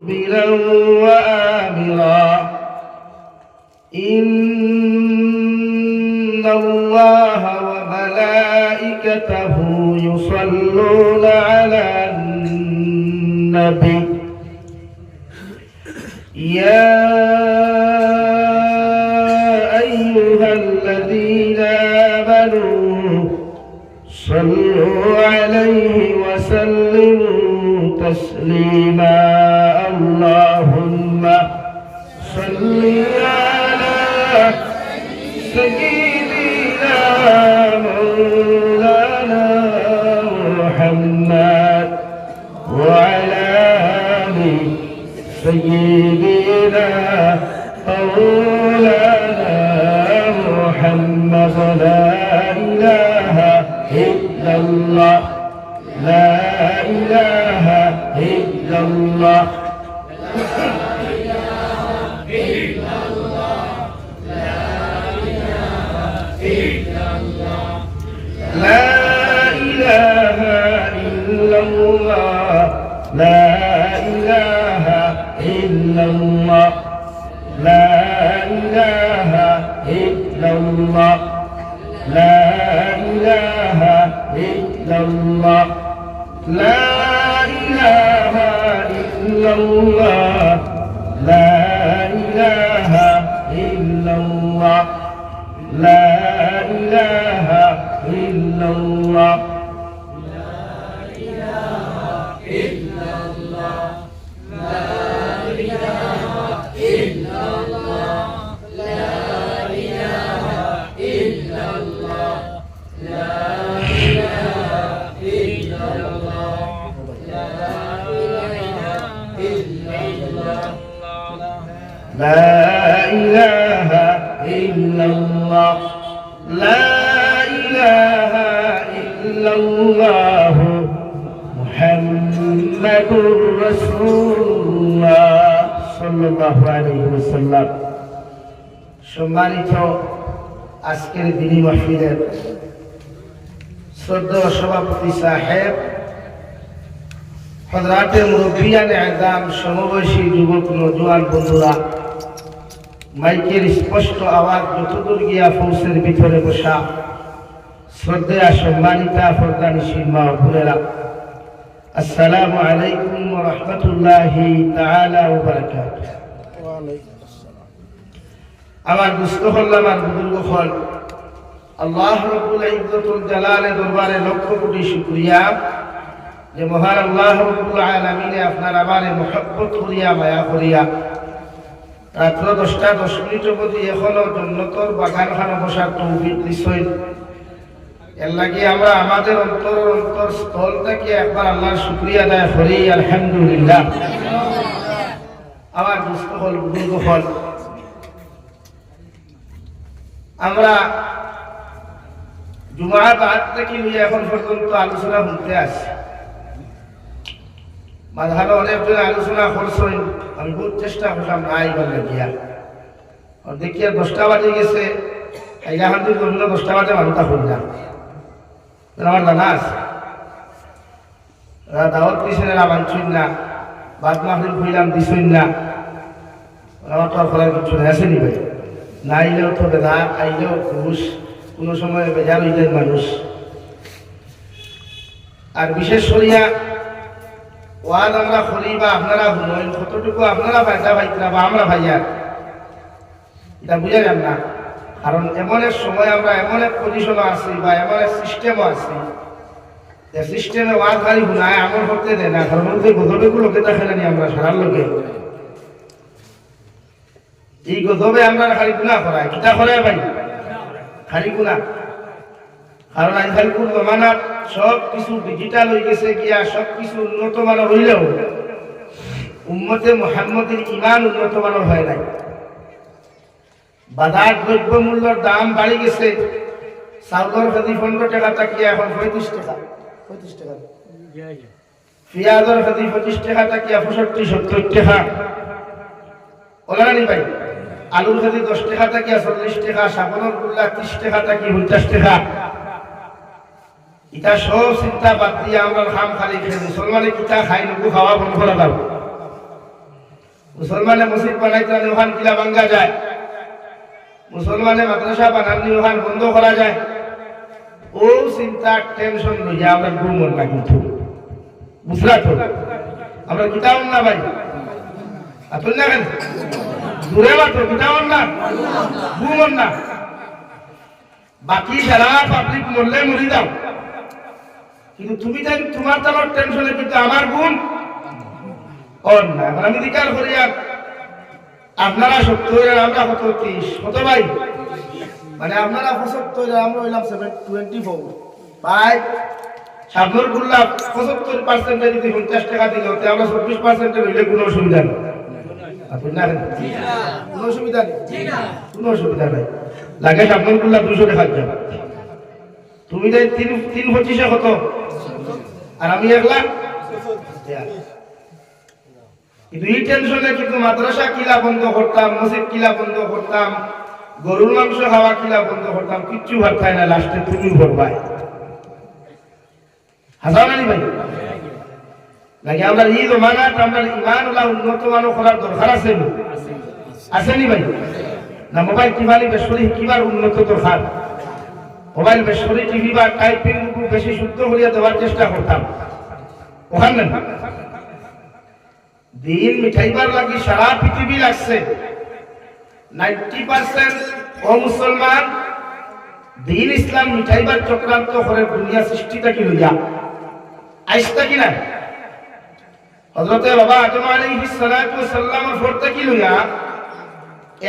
مُدْبِرًا وَآمِرًا إِنَّ اللَّهَ وَمَلَائِكَتَهُ يُصَلُّونَ عَلَى النَّبِيِّ يَا أَيُّهَا الَّذِينَ آمَنُوا صَلُّوا عَلَيْهِ وَسَلِّمُوا تَسْلِيمًا اللهم صل على سيدنا مولانا محمد وعلى آل سيدنا مولانا محمد لا إله إلا الله لا إله إلا الله لا إله إلا الله لا إله إلا الله لا إله إلا الله لا إله إلا الله لا إله إلا الله لا إله إلا الله لا إله إلا الله لا إله إلا الله لا إله إلا الله محمد رسول الله صلى الله عليه وسلم সম্মানিত আজকের দিনী মাহফিলের শ্রদ্ধেয় সভাপতি সাহেব, হযরতে মুরব্বিয়ানে আযম, সমবয়সী যুবক নওজোয়ান বন্ধুরা, মাইকের স্পষ্ট আওয়াজ যতদূর গিয়া পৌঁছের ভিতরে বসা শ্রদ্ধেয়া সম্মানিতা পর্দানিশীন মা বোনেরা, আসসালামু আলাইকুম ওয়া রাহমাতুল্লাহি তাআলা ওয়া বারাকাতুহু। আমার দুস্থ হল, আমার বুজুর্গ হল, আল্লাহ রাব্বুল ইজ্জতুল জালালের দরবারে লক্ষ কোটি শুকরিয়া যে মহান আল্লাহ রাব্বুল আলামিনে আপনার আমারে মহব্বত করিয়া মায়া করিয়া রাত্র 10টা 10 মিনিটের প্রতি এখনো জন্নতর বাগানখানে বসার তৌফিক দিছেন। এর লাগি আমরা আমাদের অন্তর স্থল থেকে একবার আল্লাহর শুকরিয়া আদায় করি, আলহামদুলিল্লাহ। আমার দুস্থ হল, বুজুর্গ হল, আমরা জুমা বাদ থেকে নিয়ে এখন পর্যন্ত আলোচনা শুনতে আসি। মাঝখানে অনেকজন আলোচনা করছেন, আমি বহুত চেষ্টা করলাম না এইবার গিয়া দেখি আর 10টা বাজে গেছে, এখন যদি 10টা বাজে মানুষটা শুনলাম। আমার জানা আছে দাওয়াত দিয়েছেন, এরা মানছেন না, বাদ মাহফিল খুঁজলাম দিছেন না, আমার তো আর করার কিছু নেই, আসেনি ভাই। না আইলেও তো বেদা, আইলেও ঘুষ, কোনো সময় বেজার হয়ে যায় মানুষ। আর বিশেষ করিয়া ওয়াজ আমরা করি বা আপনারা শুনেন, কতটুকু আপনারা ফায়দা পাইতরা বা আমরা ভাইয়ার এটা বুঝা যান না। কারণ এমন এক সময় আমরা এমন এক পজিশনে আছি বা এমন এক সিস্টেমও আছি যে সিস্টেমে ওয়াজ খালি শুনায় আমল করতে দেয় না। কারণ যে গজবেগুলো লোকে দেখে জানি আমরা সারার লোকে এই গজবে আমরা খালি গুণা করাই, কিতা করে ভাই খালি গুণা। কারণ আজকালকার জমানাত সব কিছু ডিজিটাল হয়ে গেছে গিয়া, সব কিছু উন্নত মানের হইলেও উম্মতে মুহাম্মদের ঈমান উন্নত মানের হয় নাই। বাজার দ্রব্য মূল্যের দাম বাড়ি গেছে, চাউলের কেজি 15 টাকা তাকিয়া এখন 35 টাকা, পেঁয়াজের কেজি 25 টাকা তাকিয়া 65-70 টাকা। ওলা নি ভাই, আলুর কেজি 10 টাকা তাকিয়া 40 টাকা, সাবনের গুল্লা 30 টাকা তাকি 50 টাকা। ইটা সব চিন্তা বাদ দিয়ে আমরা খাম খালি খেয়ে মুসলমানে কিতা খাই নকু খাওয়া বন্ধ করা দাও। মুসলমানে মসজিদ বানাইতে ওখান কিলা ভাঙ্গা যায়, মুসলমানে মাদ্রাসা বানানি ওখান বন্ধ করা যায়। ও চিন্তা টেনশন লইয়া আমরা ঘুমন না, কিন্তু বুঝলা তো আমরা কিতাব না ভাই আতুল না কেন দূরে বাতো কিতাব না ঘুমন না। বাকি সারা পাবলিক মরলে মরি দাও, কিন্তু তুমি জানি তোমার তোমার টেনশনে, কিন্তু আমার গুণ অন না। আমি বিচার করি আর আপনারা 70 আমরা কত 30 কত ভাই, মানে আপনারা 75 আমরা হইলাম 724 ভাই। সাবনুর গুল্লা 75% যদি 50 টাকা দিল, তে আমরা 24% হইলে কোনো অসুবিধা নেই। আপনি না কোনো অসুবিধা নেই, কোনো অসুবিধা নাই। লাগে সাবনুর গুল্লা 200 টাকা যাবে, তুমি যে 325 কত আর আমি 1 লাখ। কিন্তু এই টেনশনে কিন্তু মাদ্রাসা কিলা বন্ধ করতাম, মসজিদ কিলা বন্ধ করতাম, গরুর মাংস খাওয়া কিলা বন্ধ করতাম, কিচ্ছু ভাবতাই না। লাস্টে তুমি ভরবাই হাসান আলী ভাই নাকি আমরা এই জমানাত আমরা ইমান ওলা উন্নত মানব করার দরকার আছে আসেনি ভাই না? মোবাইল কিভাবে বেসরি কিবার উন্নত দরকার, মোবাইল বেসরি টিভি বা টাইপিং বেশি শুদ্ধ করিয়া দেওয়ার চেষ্টা করতাম। ওখানে দিন মিঠাইবার লাগি সারা পৃথিবী লাগছে। 90% ও মুসলমান দিন ইসলাম মিঠাইবার চক্রান্ত করে দুনিয়া সৃষ্টিটা কি লইয়া আইসটা কি না? হযরতে বাবা আদম আলাইহিস সালাতু ওয়াস সালামের ফরতে কি লইয়া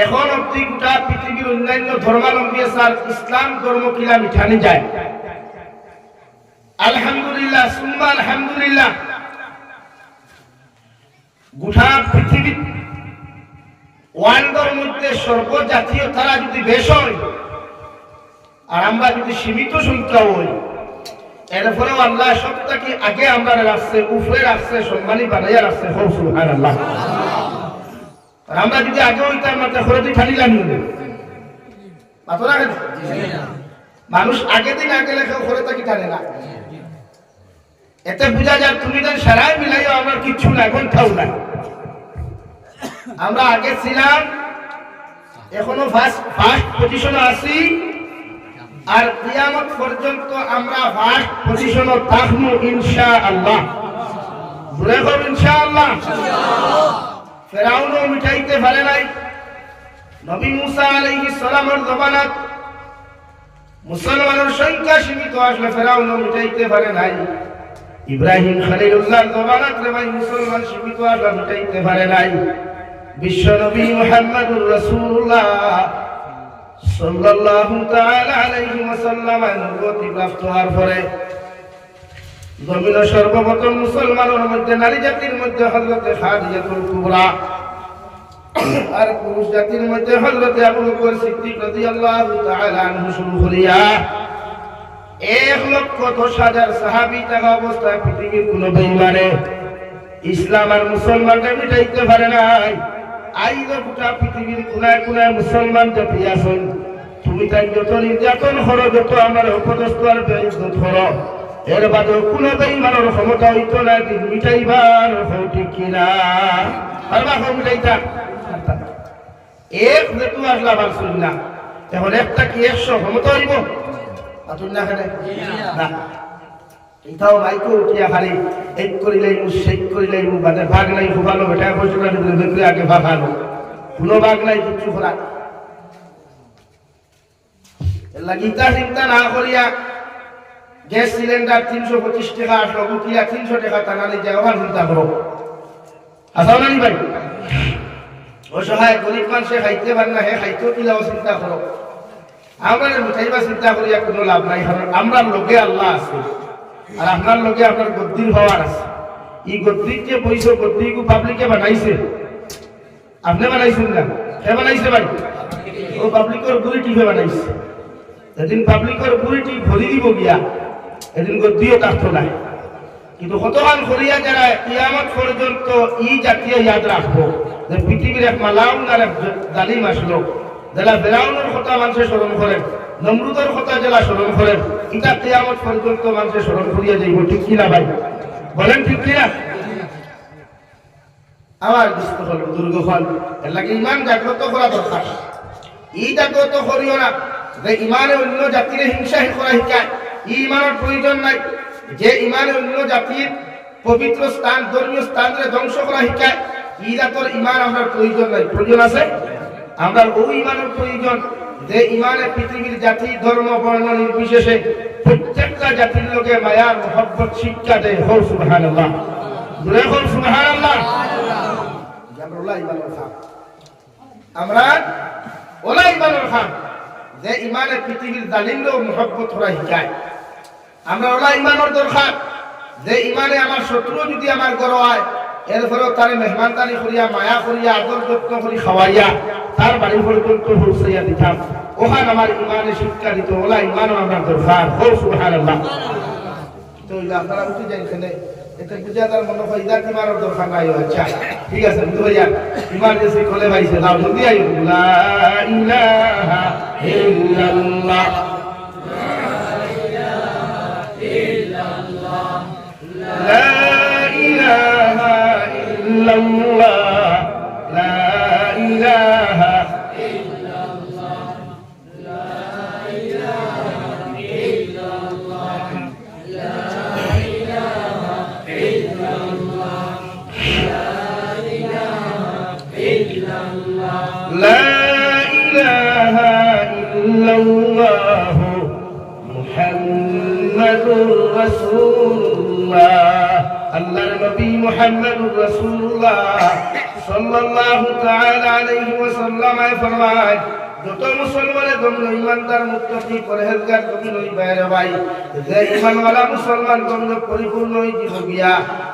এখন অবধি গোটা পৃথিবীর অন্যান্য ধর্মাবলম্বী স্যার ইসলাম ধর্ম কিলা মিঠানি যায়। আলহামদুলিল্লাহ সুম্মা আলহামদুলিল্লাহ, গোটা পৃথিবী ওয়ার্ল্ডের মধ্যে সর্বজাতীয় তারা যদি বেশ হয় আর আমরা যদি সীমিত সংখ্যা হই, এরপরেও আল্লাহ সবটাকে আগে আমরা রাখছে, উপরে রাখছে, সম্মানী বানাইয়া রাখছে। সুবহানাল্লাহ। আর আমরা যদি আগে হইতাম আমরা খরচি ঠানিলাম মানুষ আগে দিন আগে লেখা করে থাকি টানে না। এতে বোঝা যায় তুমি তো সারাই মিলাইও আমার কিচ্ছু না, এখন খাও না। আমরা আগে ছিলাম, এখনো ফার্স্ট পজিশনে আছি, আর কিয়ামত পর্যন্ত আমরা ফার্স্ট পজিশনে থাকবো ইনশাআল্লাহ। জোরে কর ইনশাআল্লাহ। ফেরাউনও মিটাইতে পারে নাই। নবী মুসা আলাইহিস সালামের জমানাত মুসলমানের সংখ্যা সীমিত আসলে ফেরাউনও মিটাইতে পারে নাই। ইব্রাহিম খলিলুল্লাহর জমানাত রে ভাই মুসলমান সীমিত আসলে মিটাইতে পারে নাই। বিশ্ব নবী মুহাম্মদুর রাসূলুল্লাহ সাল্লাল্লাহু তাআলা আলাইহি ওয়াসাল্লাম নবুয়তি প্রাপ্ত হওয়ার পরে জমিন সর্বপ্রথম মুসলমানের মধ্যে নারী জাতির মধ্যে হযরতে খাদিজাতুল কুবরা, আর পুরুষ জাতির মধ্যে হযরতে আবু বকর সিদ্দিক রাদিয়াল্লাহু তাআলা আনহু শুরু করিয়া 1,10,000 সাহাবী থাকা অবস্থায় পৃথিবীর কোন বেঈমানে ইসলাম আর মুসলমানকে মিটাইতে পারে নাই। আইজ গোটা পৃথিবীর কোনায় কোনায় মুসলমান জাতি আছেন, তুমি তাই যত নির্যাতন করো, যত আমার অপদস্থ আর বেইজ্জত করো, এর বাদেও কোনো বেঈমানের ক্ষমতা হইতো না দিন মিটাইবার। ঠিক কিনা? পারবা মিটাইতা? এক যেটু আসলা পারছুন না, এখন একটা কি 100 ক্ষমতা হইব? পারছুন না কেন? না, এটাও মাইকো উঠিয়া খালি এক করিলেই শেখ করিলেই বাদে ভাগ নাই, খুবালো বেটা পয়সা দেখলে আগে ভাগালো, কোনো ভাগ নাই, কিচ্ছু করা গীতা চিন্তা না করিয়া গ্যাস সিলিন্ডার 325 টাকা আসলো, বুকিয়া 300 টাকা টানালে যায়, ওখান চিন্তা করো। আসাও নানি ভাই, অসহায় গরিব মানুষে খাইতে পারে না, হে খাইতেও কিলাও চিন্তা করো। আমরা মিঠাইবা চিন্তা করিয়া কোনো লাভ নাই, কারণ আমরা লোকে আল্লাহ আছে আর আপনার লোকে আপনার গদ্দির হওয়ার আছে। এই গদ্দির যে বইছে, গদ্দিরকে পাবলিকে বানাইছে, আপনি বানাইছেন না? কে বানাইছে ভাই? ও পাবলিকের বুড়ি টিপে বানাইছে। যেদিন পাবলিকের বুড়িটি ভরি দিব গিয়া এদিন গদ্দিও থাকতো না। কিন্তু কতক্ষণ করিয়া যারা কিয়ামত পর্যন্ত ই জাতীয় ইয়াদ রাখবো যে পৃথিবীর এক মালাউন আর এক জালিম আসলো, যারা ফেরাউনের কথা মানুষে স্মরণ করেন, নমরুদের কথা যারা স্মরণ করেন, এটা কিয়ামত পর্যন্ত মানুষে স্মরণ করিয়া যাইব। ঠিক কিনা ভাই? বলেন ঠিক কিনা? আমার দুস্থ হল দুর্গ হল এর লাগে ইমান জাগ্রত করা দরকার। এই জাগ্রত করিও না যে ইমানে অন্য জাতির হিংসা করা শিকায়, এই ইমানের প্রয়োজন নাই। যে ইমানে অন্য জাতির পবিত্র স্থান ধর্মীয় স্থানকে ধ্বংস করা শিকায়, এই জাতর ইমান আমরা প্রয়োজন নাই। প্রয়োজন আছে আমরা ওই ইমানের প্রয়োজন যে ইমানে পৃথিবীর জাতি ধর্ম বর্ণ নির্বিশেষে প্রত্যেকটা জাতির লোকে মায়ার মহব্বত শিক্ষা দেয়। হো সুবহানাল্লাহ, জোরে হো সুবহানাল্লাহ। আমরা ওলা ইমানের খাম, আমরা ওলা ইমানের খাম যে ইমানে পৃথিবীর জালিমরাও মহব্বত করা শিখায়। আমরা ওলা ইমানের দরকার যে ইমানে আমার শত্রু যদি আমার ঘর হয় এরপরেও তার মেহমানদারি করিয়া মায়া করিয়া আদর যত্ন করি খাওয়াইয়া তার বাড়ি পর্যন্ত পৌঁছাইয়া দিতাম। ওখানে আমার ইমানে শিক্ষা দিত। ওলা ইমানও আমার দরকার। হো সুবহানাল্লাহ। তো আপনারা উঠে যান এখানে, এটা বুঝা তার মনে হয় ইদার ইমানের দরকার নাই। আচ্ছা ঠিক আছে, বুঝতে ভাইয়া ইমার্জেন্সি খোলে পাইছে নাও জলদি আই। লা ইলাহা ইল্লাল্লাহ, লা ইলাহা ইল্লাল্লাহ, লা ইলাহা ইল্লাল্লাহ, লা ইলাহা ইল্লাল্লাহ, লা ইলাহা ইল্লাল্লাহ, লা ইলাহা ইল্লাল্লাহ, মুহাম্মাদুর রাসূলুল্লাহ। আল্লাহর নবী মুহাম্মদুর রাসূলুল্লাহ সাল্লাল্লাহু তাআলা আলাইহি ওয়াসাল্লাম ফরমায়, যত মুসলমানের জন্য ইমানদার মুত্তাকি পরহেজগার কবি নই বাইরে ভাই, যে ইমানওয়ালা মুসলমান জন্য পরিপূর্ণ জীববিয়া।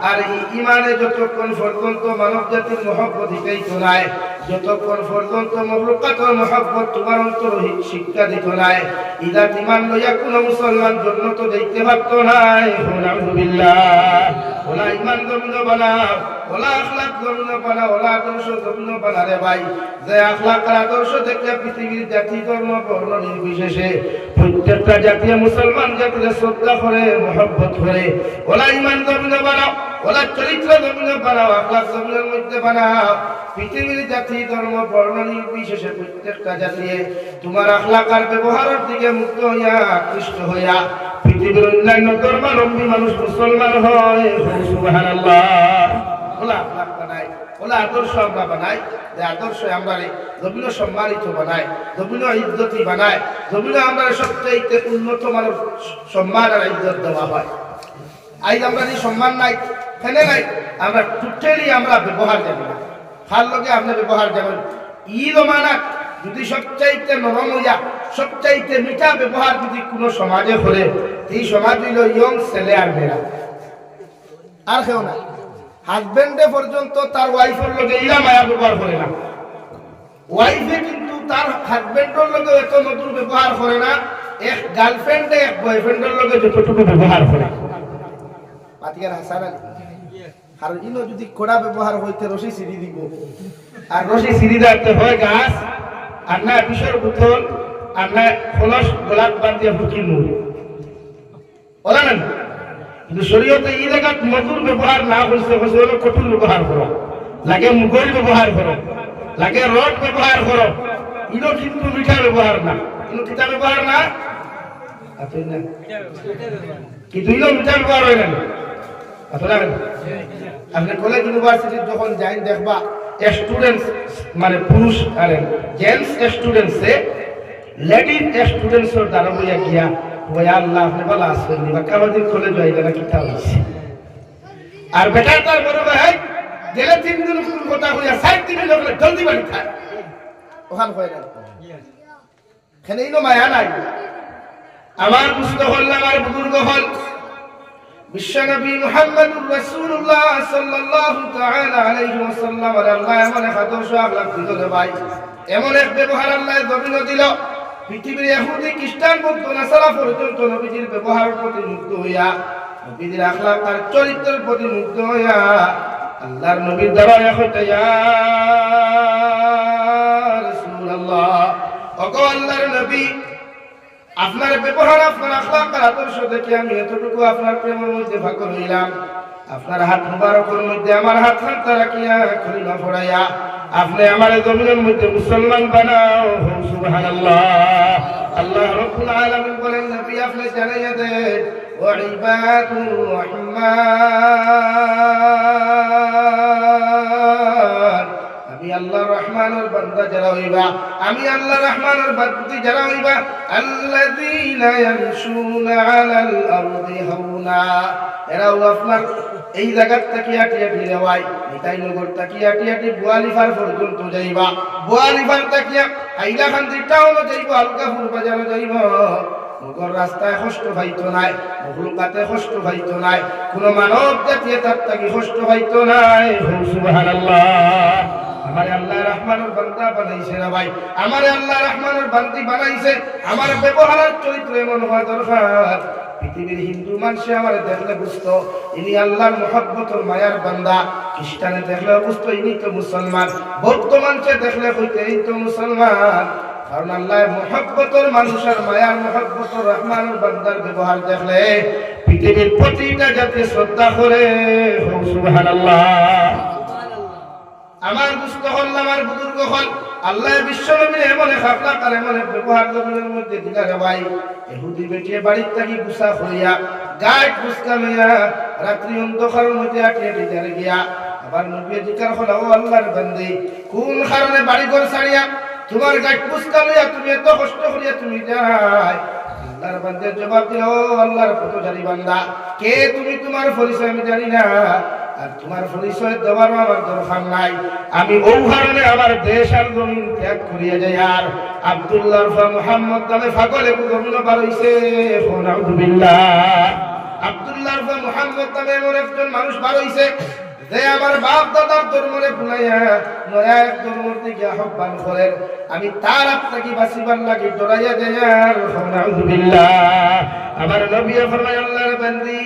আর এই ইমানে যতক্ষণ পর্যন্ত মানব জাতির মহব্বত দিতেই নাই, যতক্ষণ পর্যন্ত মখলুকাতের মহব্বত তোমার অন্তর শিক্ষা দিত নাই, ইদা ইমান লইয়া কোনো মুসলমান জন্য তো দেখতে পারত নাই। আলহামদুলিল্লাহ। ওলা ইমান জমিন বানাও, ওলা আখলাক জমিন বানাও, ওলা আদর্শ জমিন বানারে ভাই। যে আখলাক আর আদর্শ দেখলে পৃথিবীর জাতি ধর্ম বর্ণ নির্বিশেষে প্রত্যেকটা জাতীয় মুসলমান জাতির শ্রদ্ধা করে মহব্বত করে। ওলা ইমান জমিন বানাও, ওলা চরিত্র জমিন বানাও, আখলাক জমিনের মধ্যে বানাও। পৃথিবীর জাতি ধর্ম বর্ণ নির্বিশেষে প্রত্যেকটা জাতি তোমার আখলাক আর ব্যবহারের দিকে মুক্ত হইয়া আকৃষ্ট হইয়া পৃথিবীর অন্যান্য ধর্মাবলম্বী মানুষ মুসলমান হয়। সুবহানাল্লাহ। ওলা আখলাক বানাই, ওলা আদর্শ আমরা বানাই, যে আদর্শ আমরা জমিন সম্মানিত বানায়, জমিন ইজ্জতি বানায়, জমিন আমরা সবচেয়ে উন্নত মানের সম্মান আর ইজ্জত দেওয়া হয়। আজ আমরা যে সম্মান নাই ফেলে নাই, আমরা টুটেলি আমরা ব্যবহার জানি না। খার লগে আপনার ব্যবহার যেমন ই জমানা যদি সবচাইতে নরম হইয়া সবচাইতে মিঠা ব্যবহার যদি কোনো সমাজে করে, এই সমাজ হইল ইয়ং ছেলে আর মেয়েরা, আর কেউ না। হাজবেন্ডে পর্যন্ত তার ওয়াইফের লগে ইরা মায়া ব্যবহার করে না, ওয়াইফে কিন্তু তার হাজবেন্ডের লগে এত নতুন ব্যবহার করে না, এক গার্লফ্রেন্ডে এক বয়ফ্রেন্ডের লগে যতটুকু ব্যবহার করে। পাতিকার হাসান আলী আর ইনো যদি কড়া ব্যবহার হইতে রশি সিঁড়ি দিব, আর রশি সিঁড়ি রাখতে হয় গাছ, আর না বিষের বোতল, আর না খোলস গোলাপ বান্ধিয়া ফুকির মুড় ওরা না। কিন্তু শরীয়তে এই জায়গায় মধুর ব্যবহার না হয়েছে, হলো কঠোর ব্যবহার করো, লাগে মুগল ব্যবহার করো, লাগে রড ব্যবহার করো। ইনো কিন্তু মিঠা ব্যবহার না, ইনো কিতা ব্যবহার না, কিন্তু ইনো মিঠা ব্যবহার হয় না। আপনি কলেজ ইউনিভার্সিটির যখন যাই দেখবা স্টুডেন্টস মানে পুরুষ আর জেন্টস স্টুডেন্টসে লেডিজ স্টুডেন্টসের দ্বারা বইয়া গিয়া ওই আল্লাহ আপনি বলা আসবেন বা কাবাদিন কলেজ হয়ে গেলে কিতা হয়েছে। আর বেটার তার বড় ভাই গেলে 3 দিন কোন কথা হইয়া 4 দিনের লোক জলদি বাড়ি খায় ওখান হয় না, এখানে মায়া নাই। আমার দুস্থ হল, আমার বুজুর্গ হল বিশ্বনবী মুহাম্মদুর রাসূলুল্লাহ সাল্লাল্লাহু তাআলা আলাইহি ওয়াসাল্লাম আল্লাহ এমন এক আদর্শ আখলাক দিল রে ভাই, এমন এক ব্যবহার আল্লাহ জমিন দিল, পৃথিবীর ইহুদি খ্রিস্টান বৌদ্ধ নাসারা পর্যন্ত নবীজির ব্যবহারের প্রতি মুগ্ধ হইয়া, নবীজির আখলাক আর চরিত্রের প্রতি মুগ্ধ হইয়া আল্লাহর নবীর দরবারে হইতে ইয়া রাসূলুল্লাহ, ওগো আল্লাহর নবী আপনার ব্যবহার, আপনার আখলাক আর আদর্শ দেখে আমি এতটুকু আপনার প্রেমের মধ্যে পাগল হইলাম। আপনার হাত মুবারকের মধ্যে আমার হাত হাতটা রাখিয়া খলিমা পড়াইয়া আপনি আমার জমিনের মধ্যে মুসলমান বানাও। সুবহানাল্লাহ। আল্লাহ রাব্বুল আলামিন বলেন, নবী আপনি জানাইয়া দেন, ওয়া ইবাদুর রহমান, আমি আল্লাহ রহমানের বান্দা যারা হইবা, আমি আল্লাহ রহমানের বান্দি যারা হইবা, আল্লাযীনা ইয়ামশুনা আলাল আরদি হাওনা, এরাও আপনার এই জায়গার থেকে আটিয়াটি রেওয়াই নিতাইনগর তাকিয়া আটিয়াটি বুয়ালিফার পর্যন্ত যাইবা, বুয়ালিফার তাকিয়া হাইলাকান্দি টাউনও যাইব, আলকাপুর বাজারও যাইব। নগর রাস্তায় কষ্ট পাইতো নাই, মখলুকাতে কষ্ট পাইতো নাই, কোন মানব জাতীয় তার তাকে কষ্ট পাইতো নাই। সুবহানাল্লাহ। আমার আল্লাহ রহমানের বান্দা বানাইছে না ভাই, আমার আল্লাহ রহমানের বান্দি বানাইছে। আমার ব্যবহারের চরিত্র এমন হওয়া দরকার, পৃথিবীর হিন্দু মানুষে আমার দেখলে বুঝতো ইনি আল্লাহর মহব্বতের মায়ার বান্দা, খ্রিস্টানে দেখলে বুঝতো ইনি তো মুসলমান, বৌদ্ধ মানুষে দেখলে হইতে এই তো মুসলমান। কারণ আল্লাহ মহব্বতের মানুষের মায়ার মহব্বতের রহমানের বান্দার ব্যবহার দেখলে পৃথিবীর প্রতিটা জাতি শ্রদ্ধা করে। সুবহানাল্লাহ। আমার দুস্থ হল, আমার বুজুর্গ হল, আল্লাহ বিশ্ব নবীর এমন খাপলা আর এমন ব্যবহার জমিনের মধ্যে দিলা রে ভাই। এহুদি বেটিয়ে বাড়ির থাকি গুছা হইয়া গায়ে গুসকা লইয়া রাত্রি অন্ধকারের মধ্যে আটিয়ে দিতে গিয়া আবার নবী জিকার হলো, ও আল্লাহর বান্দি, কোন কারণে বাড়ি ঘর ছাড়িয়া তোমার গায়ে গুসকা লইয়া তুমি এত কষ্ট করিয়া তুমি যাই? আল্লাহর বান্দার জবাব দিল, ও আল্লাহর পথচারী বান্দা, কে তুমি? তোমার পরিচয় আমি জানি না, আর তোমার পরিচয় দেওয়ারও আমার দরকার নাই। আমি ও কারণে আমার দেশ আর জমিন ত্যাগ করিয়া যাই। আর আব্দুল্লাহ মুহাম্মদ নামে পাগল একটু জমিন বার হইছে। আব্দুল্লাহ মুহাম্মদ নামে এমন একজন মানুষ বার হইছে যে আমার বাপ দাদার ধর্মরে ভুলাইয়া নয়া এক ধর্মের দিকে আহ্বান করেন। আমি তার আপনাকে বাঁচিবার লাগি ডরাইয়া যাই। আর আমার নবী ফরমায়, আল্লাহর বান্দি,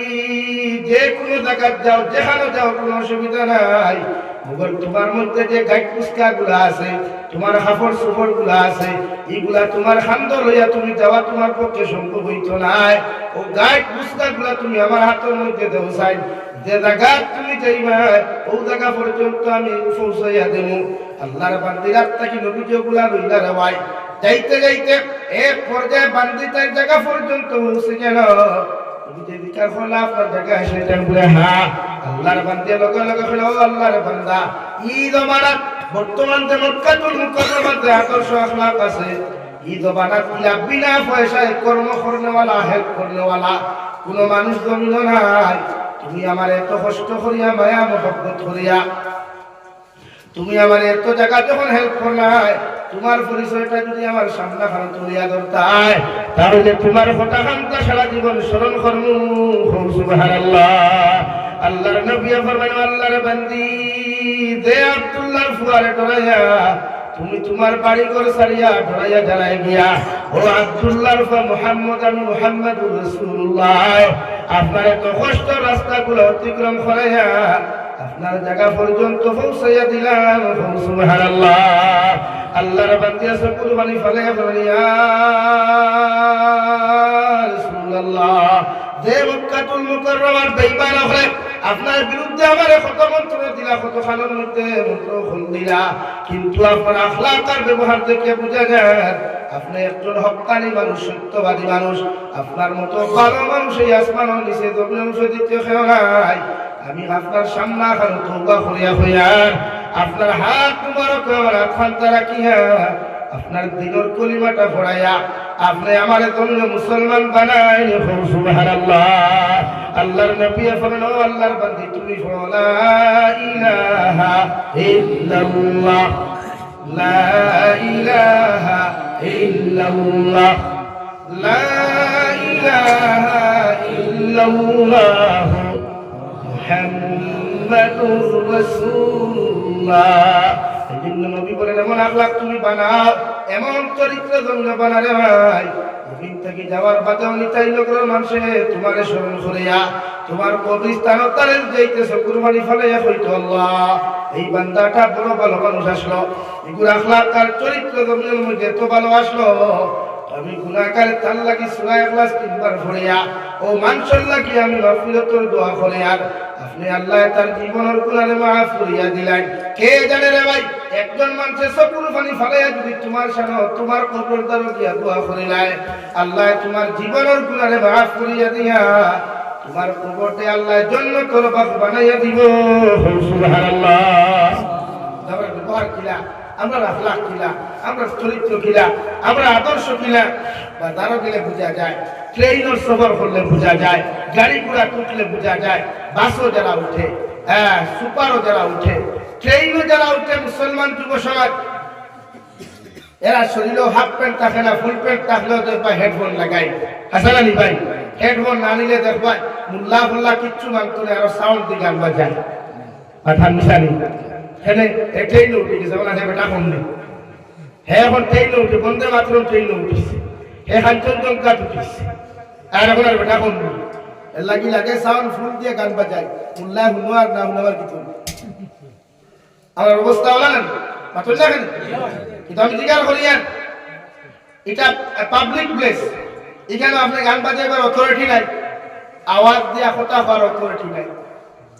যে কোনো জায়গা যাও, যেখানে যাও, কোনো অসুবিধা নাই, মগর তোমার মধ্যে যে গাইড পুস্কা গুলা আছে, তোমার হাফড় সুফড় গুলা আছে, এগুলা তোমার হান্দর হইয়া তুমি যাওয়া তোমার পক্ষে সম্ভব হইতো নাই। ও গাইড পুস্কা গুলা তুমি আমার হাতের মধ্যে দেও চাই, যে জায়গা তুমি যাইবা ও জায়গা পর্যন্ত আমি পৌঁছাইয়া দেব। আল্লাহর বান্দির আত্মাকে নবী যেগুলা লইলা রে ভাই, যাইতে যাইতে এক পর্যায়ে বান্দিতার জায়গা পর্যন্ত পৌঁছে গেল। আল্লাহর বান্দা লগে লগে হলো, আল্লাহর বান্দা, ঈদ বারাত বর্তমান যে মক্কাতুল মুকাররমাতে আদর্শ আখলাক আছে, ঈদ বারাত বিনা পয়সায় কর্ম করনেওয়ালা, হেল্প করনেওয়ালা কোনো মানুষ জমিন নাই। তুমি আমার এত কষ্ট করিয়া মায়া মহব্বত করিয়া তুমি আমার এত জায়গা যখন হেল্প করলাই, তোমার পরিচয়টা যদি আমার সামনা খান তুলিয়া ধরতাই, তাহলে তোমার কথা খানটা সারা জীবন স্মরণ করমু। সুবহানাল্লাহ। আল্লাহর নবী ফরমায়, আল্লাহর বান্দি, যে আব্দুল্লাহর ফুয়ারে ডরাইয়া তুমি তোমার বাড়ি ঘর ছাড়িয়া ডরাইয়া জ্বালাই গিয়া, ও আব্দুল্লাহর ফুয়া মুহাম্মদ, আমি মুহাম্মাদুর রাসূলুল্লাহ, আপনার এত কষ্ট রাস্তাগুলো অতিক্রম করাইয়া আপনার জায়গা পর্যন্ত পৌঁছাইয়া দিলাম। সুবহানাল্লাহ। আল্লাহর বান্দা সব কুরবানি ফলাইয়া ফলাইয়া, রাসূলুল্লাহ, যে মক্কাতুল মুকাররমার বেঈমান হলে আপনার বিরুদ্ধে আমার কত মন্ত্র দিলা, কত খানের মধ্যে মন্ত্র খুল দিলা, কিন্তু আপনার আখলাক আর ব্যবহার দেখে বোঝা যায় আপনি একজন হক্কানি মানুষ, সত্যবাদী মানুষ। আপনার মতো ভালো মানুষ এই আসমানের নিচে জমিনের নিচে দ্বিতীয় কেউ নাই। আমি আপনার সামনে এখন তওবা করিয়া হইয়া আপনার হাত মুবারক আমার হাতখানটা রাখিয়া আপনার দিনের কলিমাটা পড়াইয়া আপনি আমার জন্য মুসলমান বানাই। সুবহানাল্লাহ। আল্লাহর নবী ফরমান, ও আল্লাহর বান্দি, তুমি পড়ো, লা ইলাহা ইল্লাল্লাহ, লা ইলাহা ইল্লাল্লাহ, লা ইলাহা ইল্লাল্লাহ, মুহাম্মাদুর রাসূলুল্লাহ। এইজন্য নবী বলেন, এমন আখলাক তুমি বানাও, এমন চরিত্র জন্য বানারে ভাই, জমিন থেকে যাওয়ার বাদেও নিতাই লোকের মানুষে তোমারে স্মরণ করিয়া তোমার কবরস্থান তারে যাইতেছ কুরবানি ফলাইয়া হইতো, আল্লাহ, এই বান্দাটা বড় ভালো মানুষ আসলো, এগুলো আখলাক আর চরিত্র জমিনের মধ্যে এত ভালো আসলো, আমি গুনাহগার তার লাগি সূরা ইখলাস তিনবার পড়িয়া ও মানুষের লাগি আমি মাগফিরাতের দোয়া করে আর আপনি আল্লাহ তার জীবনের গুনাহ মাফ করিয়া দিলেন। কে জানে রে ভাই, একজন মানুষের চকুর পানি ফালাইয়া যদি তোমার সামনে তোমার কবর দ্বারা গিয়া দোয়া করিলাই, আল্লাহ তোমার জীবনের গুনাহ মাফ করিয়া দিয়া তোমার কবরতে আল্লাহ জান্নাতের বাগ বানাইয়া দিব। সুবহানাল্লাহ। আমরা ব্যবহার কিলা, আমরা আখলাক কিলা, আমরা চরিত্র কিলা, আমরা আদর্শ কিলা বা দারো গেলে বোঝা যায়, ট্রেনের সফর করলে বোঝা যায়, গাড়ি ঘোড়া টুকলে বোঝা যায়, বাসও যারা উঠে, হ্যাঁ সুপারও যারা উঠে, ট্রেনও যারা উঠে, মুসলমান যুব সমাজ এরা শরীরেও হাফ প্যান্ট থাকে না, ফুল প্যান্ট থাকলেও দেখবা হেডফোন লাগাই। হাসান আলী ভাই, হেডফোন না নিলে দেখবা মুল্লা ফুল্লা কিচ্ছু মানতো না, আরো সাউন্ড দিয়ে গান বাজায়। মাথার নিশানি হেনে ট্রেন উঠে গেছে, বলা বেটা কম নেই। হ্যাঁ এখন ট্রেন উঠে, বন্দে মাতরম ট্রেন উঠেছে, হ্যাঁ কাঞ্চনজঙ্ঘা উঠেছে, আর এখন আর বেটা কম নেই। এর লাগি লাগে সাউন্ড ফুল দিয়ে গান বাজায়, মুল্লা হুনো আর না হুনাবার কিছু। আমার অবস্থা হলো না মাত্র দেখেন, কিন্তু আমি জিজ্ঞাসা করি এটা পাবলিক প্লেস, এখানে আপনি গান বাজাইবার অথরিটি নাই, আওয়াজ দিয়া কথা হওয়ার অথরিটি নাই।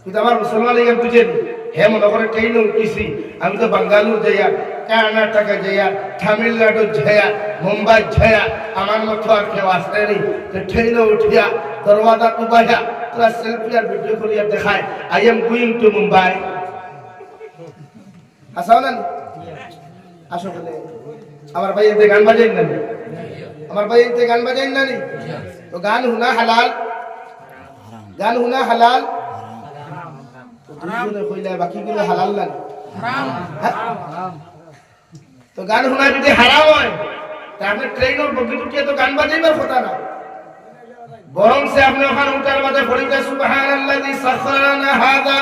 কিন্তু আমার মুসলমান এখানে বুঝেন, হ্যাঁ মনে করে ট্রেনে উঠেছি, আমি তো বাঙ্গালুর যাইয়া, কর্ণাটকা যাইয়া, তামিলনাড়ু যাইয়া, মুম্বাই যাইয়া, আমার মতো আর কেউ আসতে নেই। তো ট্রেনে উঠিয়া দরওয়াজা টুবাইয়া তোরা সেলফি আর ভিডিও করিয়া দেখায়, I am going to Mumbai. আসাও না আসো বলে আমার ভাই এতে গান বাজাই না, আমার ভাই এতে গান বাজাই না। তো গান হুনা হালাল, গান হুনা হালাল, বাকিগুলো হালাল না। তো গান হুনা যদি হারাম হয় তা আপনি ট্রেনের বগি উঠিয়ে তো গান বাজাইবার কথা না, বরং সে আপনি ওখানে উঠার মাঝে পড়িতে সুবহানাল্লাযী সাখারা লানা হাযা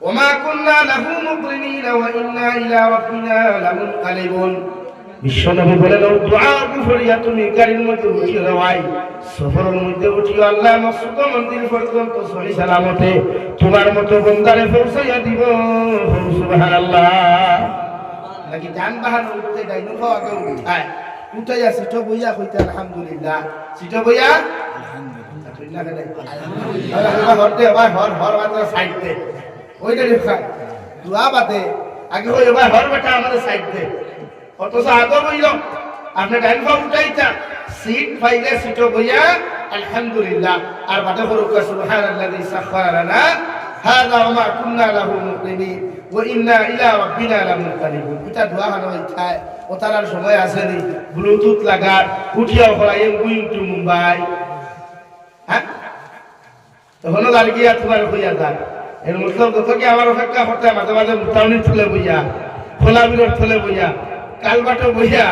ওয়া মা কুননা লাহু মুকরিনিন ওয়া ইন্না ইলা রাব্বিনা লামুনকালিবুন। বিশ্বনবী বলেন, দোয়া করিয়া তুমি গাড়ির মধ্যে উঠিয়ে দেওয়াই, সফরের মধ্যে উঠিও, আল্লাহ মসজিদ মন্দির পর্যন্ত সহি সালামতে তোমার মতো বন্দারে পৌঁছাইয়া দিব। সুবহানাল্লাহ। নাকি যানবাহন উঠতে যাই নুখো আগে উঠায় উঠাইয়া সিটো বইয়া কইতে আলহামদুলিল্লাহ, সিটো বইয়া আলহামদুলিল্লাহ হরতে ভাই হর হর মাত্র সাইড দে, ওইটা লেখা দোয়া বাদে আগে ওই ভাই হর বেটা আমাদের সাইড দে। অথচ আগে বইল আপনি ডাইন পা উঠাইতা সিট পাইলে সিটো বইয়া আলহামদুলিল্লাহ, আর বাদে ফরুক সুবহানাল্লাযী সাখারা লানা হাযা ওয়া মা কুননা লাহু মুকরিনিন ওয়া ইন্না ইলা রাব্বিনা লামুনকালিবুন। এটা দোয়া হলো ইচ্ছায় ওতার সময় আসেনি, ব্লুটুথ লাগা উঠিয়া পড়া এম গোয়িং টু মুম্বাই। হ্যাঁ তখন আর গিয়া তোমার হইয়া যান, এর মতলব যত কি আমার অপেক্ষা করতে মাঝে মাঝে মুতাউনি তুলে বইয়া, খোলা বিরোধ তুলে বইয়া, কালবাটো বইয়া,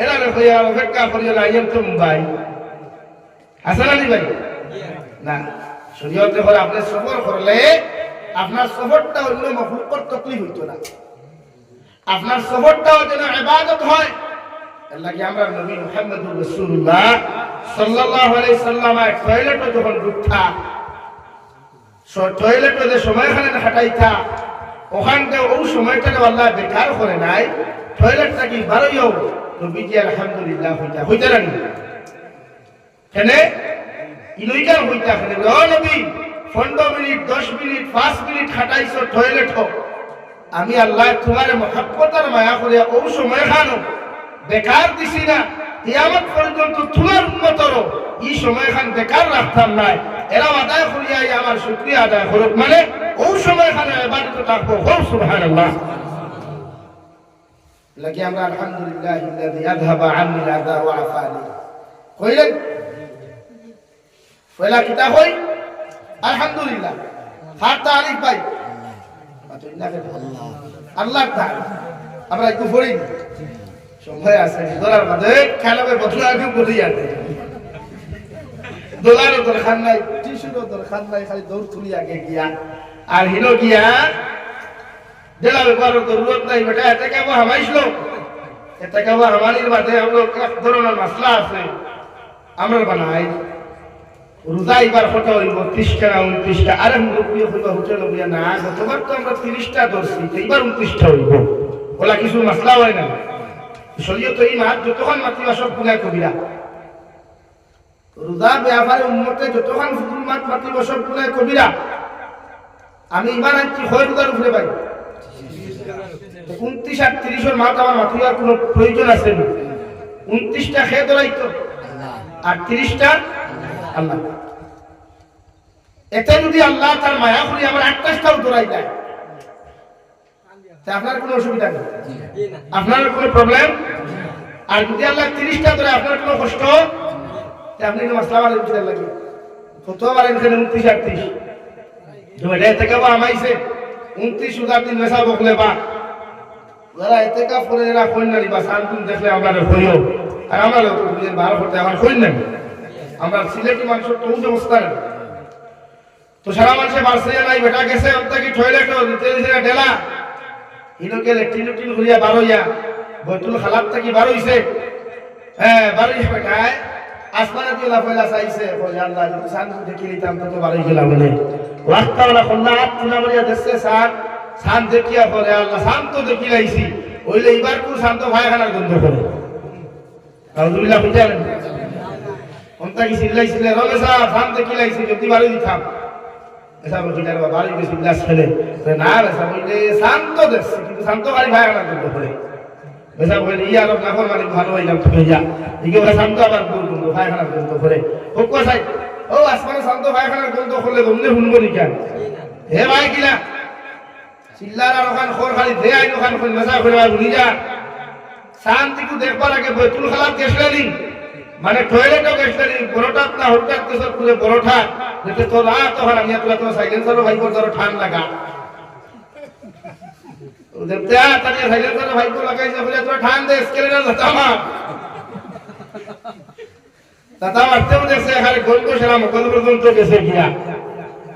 এরা হইয়া অপেক্ষা করিয়া আইএম তো মুম্বাই। আসেন আলী ভাই না, শরীয়তে করে আপনি সফর করলে আপনার সফরটা অন্য মখলুকের তকলিফ হইতো না, আপনার সফরটাও যেন ইবাদত হয়। এর লাগি আমরা নবী মুহাম্মদুর রাসূলুল্লাহ সাল্লাল্লাহু আলাইহি সাল্লাম টয়লেটে যখন ঢুকতা, টয়লেটে যে সময়খানে হাঁটাইতা, ওখানটা ওই সময়টাকে আল্লাহ বেকার করে নাই, টয়লেটটা কি বারোইও নবীজি আলহামদুলিল্লাহ হইতা হইতা না কেন ইলইকার হইতা কেন নবী 15 মিনিট 10 মিনিট 5 মিনিট হাঁটাইছো টয়লেট হোক, আমি আল্লাহ তোমার মহব্বতের মায়া করে ওই সময় খানো বেকার দিছি না, কিয়ামত পর্যন্ত তোমার উম্মতরও এই সময় খান বেকার রাখতাম নাই। এরা আদায় করিয়া আমার শুকরিয়া আদায় করুক, মানে ওই সময় খানে ইবাদত থাকবো। সুবহানাল্লাহ। লাগি আমরা আলহামদুলিল্লাহিল্লাযী আযহাবা আন্নি আযা ওয়া আফানি কইলেন পয়লা কিতা কই আলহামদুলিল্লাহ, হাত তারিফ পাই আল্লাহ তাআলা। আমরা একটু পড়ি, সময় আছে দোলার মাঝে খেলাবে বদলা আগে বলি আছে, দোলারও দরকার নাই, টিস্যুরও দরকার নাই, খালি দৌড় তুলি আগে গিয়া আর হিলো গিয়া দেলা ব্যাপারও জরুরত নাই। বেটা এটা কেবল হামাইছিল, এটা কেবল হামানির বাদে আমরা এক ধরনের মশলা আছে আমরা বানাই। রোজা এবার কত হইব 30টা না 29টা, আরে মুরব্বী হইবা হোটেল হইয়া না, গতবার তো আমরা 30টা ধরছি, এইবার 29টা হইব, ওলা কিছু মশলা হয় না। শরীয়ত এই মাত যতক্ষণ মাতিবা সব গুনাহ কবিরা রোজা ব্যাপারে উম্মতে যতক্ষণ ফুল মাত মাতিবা সব গুনাহ কবিরা আমি ইমান আনছি হয় রোজার উপরে পাই 29 আর 30 এর মাত আমার মাতিবার কোনো প্রয়োজন আছে না 29টা খেয়ে ধরাইতো আর 30টা আল্লাহ এতে যদি আল্লাহ তার মায়া করি আমার 28টাও ধরাই দেয় তা আপনার কোনো অসুবিধা নেই আপনার কোনো প্রবলেম আর যদি আল্লাহ 30টা ধরে আপনার কোনো কষ্ট তা আপনি মাসলা বাড়ি দিতে লাগে কতবার এখানে 29 আর 30 তো এটা থেকে আমাইছে 29 সুদার দিন মেসা বকলে বা যারা এতে কা পরে এরা কই না বা শান্তি দেখলে আমরা কইও আর আমরা লোক বুঝে বার করতে আমার কই না আমরা সিলেটি মানুষ তো উঠে অবস্থা তো সারা মানুষে বাড়ছে নাই বেটা গেছে অন্তা কি টয়লেট নিতে দিছে ডেলা ইনোকে লেট্রিন ঘুরিয়া বার হইয়া বইতুল খালাত থেকে বার হইছে হ্যাঁ বার হইছে বেটায় আসমানে দিলা পয়লা চাইছে বলে আল্লাহ যদি শান্তি দেখি নিতাম তো বার হয়ে গেলাম মানে ওয়াক্তাওয়ালা খল্লাত তুনা বলিয়া দেশে শান দেখিয়া বলে আল্লাহ শান্ত দেখি লাইছি ওইলে এবার কোন শান্ত ভাইখানার গন্ধ করে আলহামদুলিল্লাহ বুঝলেন অন্তা কি সিল্লাইছিলে রলে সাহেব শান দেখি লাইছি যদি বার দিতাম এসা বলিলার বাড়ি গেছি গ্লাস ফেলে না এসা বললে শান্ত দেখছি কিন্তু শান্ত গাড়ি ভাইখানার গন্ধ করে এসা বলে ইয়া লোক নাফর মানে ভালো হইলাম তুমি যা একে ওরা শান্ত আবার গন্ধ ভাইখানার গন্ধ করে ও কোথায় ও আসমানে শান্ত ভাইখানার গন্ধ করলে গন্ধে শুনবো নি কেন হে ভাই কিনা চিল্লার আর ওখান খোর খালি দে আইন ওখান কোন মেসা করে ভুলি যা শান্তিকে দেখবার আগে বৈতুল খালাত গেছলানি মানে টয়লেটও গেছলানি বড়টা না হঠাৎ কেসর পুরো বড়টা যেতে তো রাত ওখানে আমি তোরা তো সাইলেন্সারও ভাই করে ধরো ঠান লাগা ও দেখতে তানি সাইলেন্সারও ভাই করে লাগাইছে বলে তোরা ঠান দে স্কেলেটার জামা দাদা আরতেও দেখছে খালি গল্প সেরা মকল পর্যন্ত গেছে গিয়া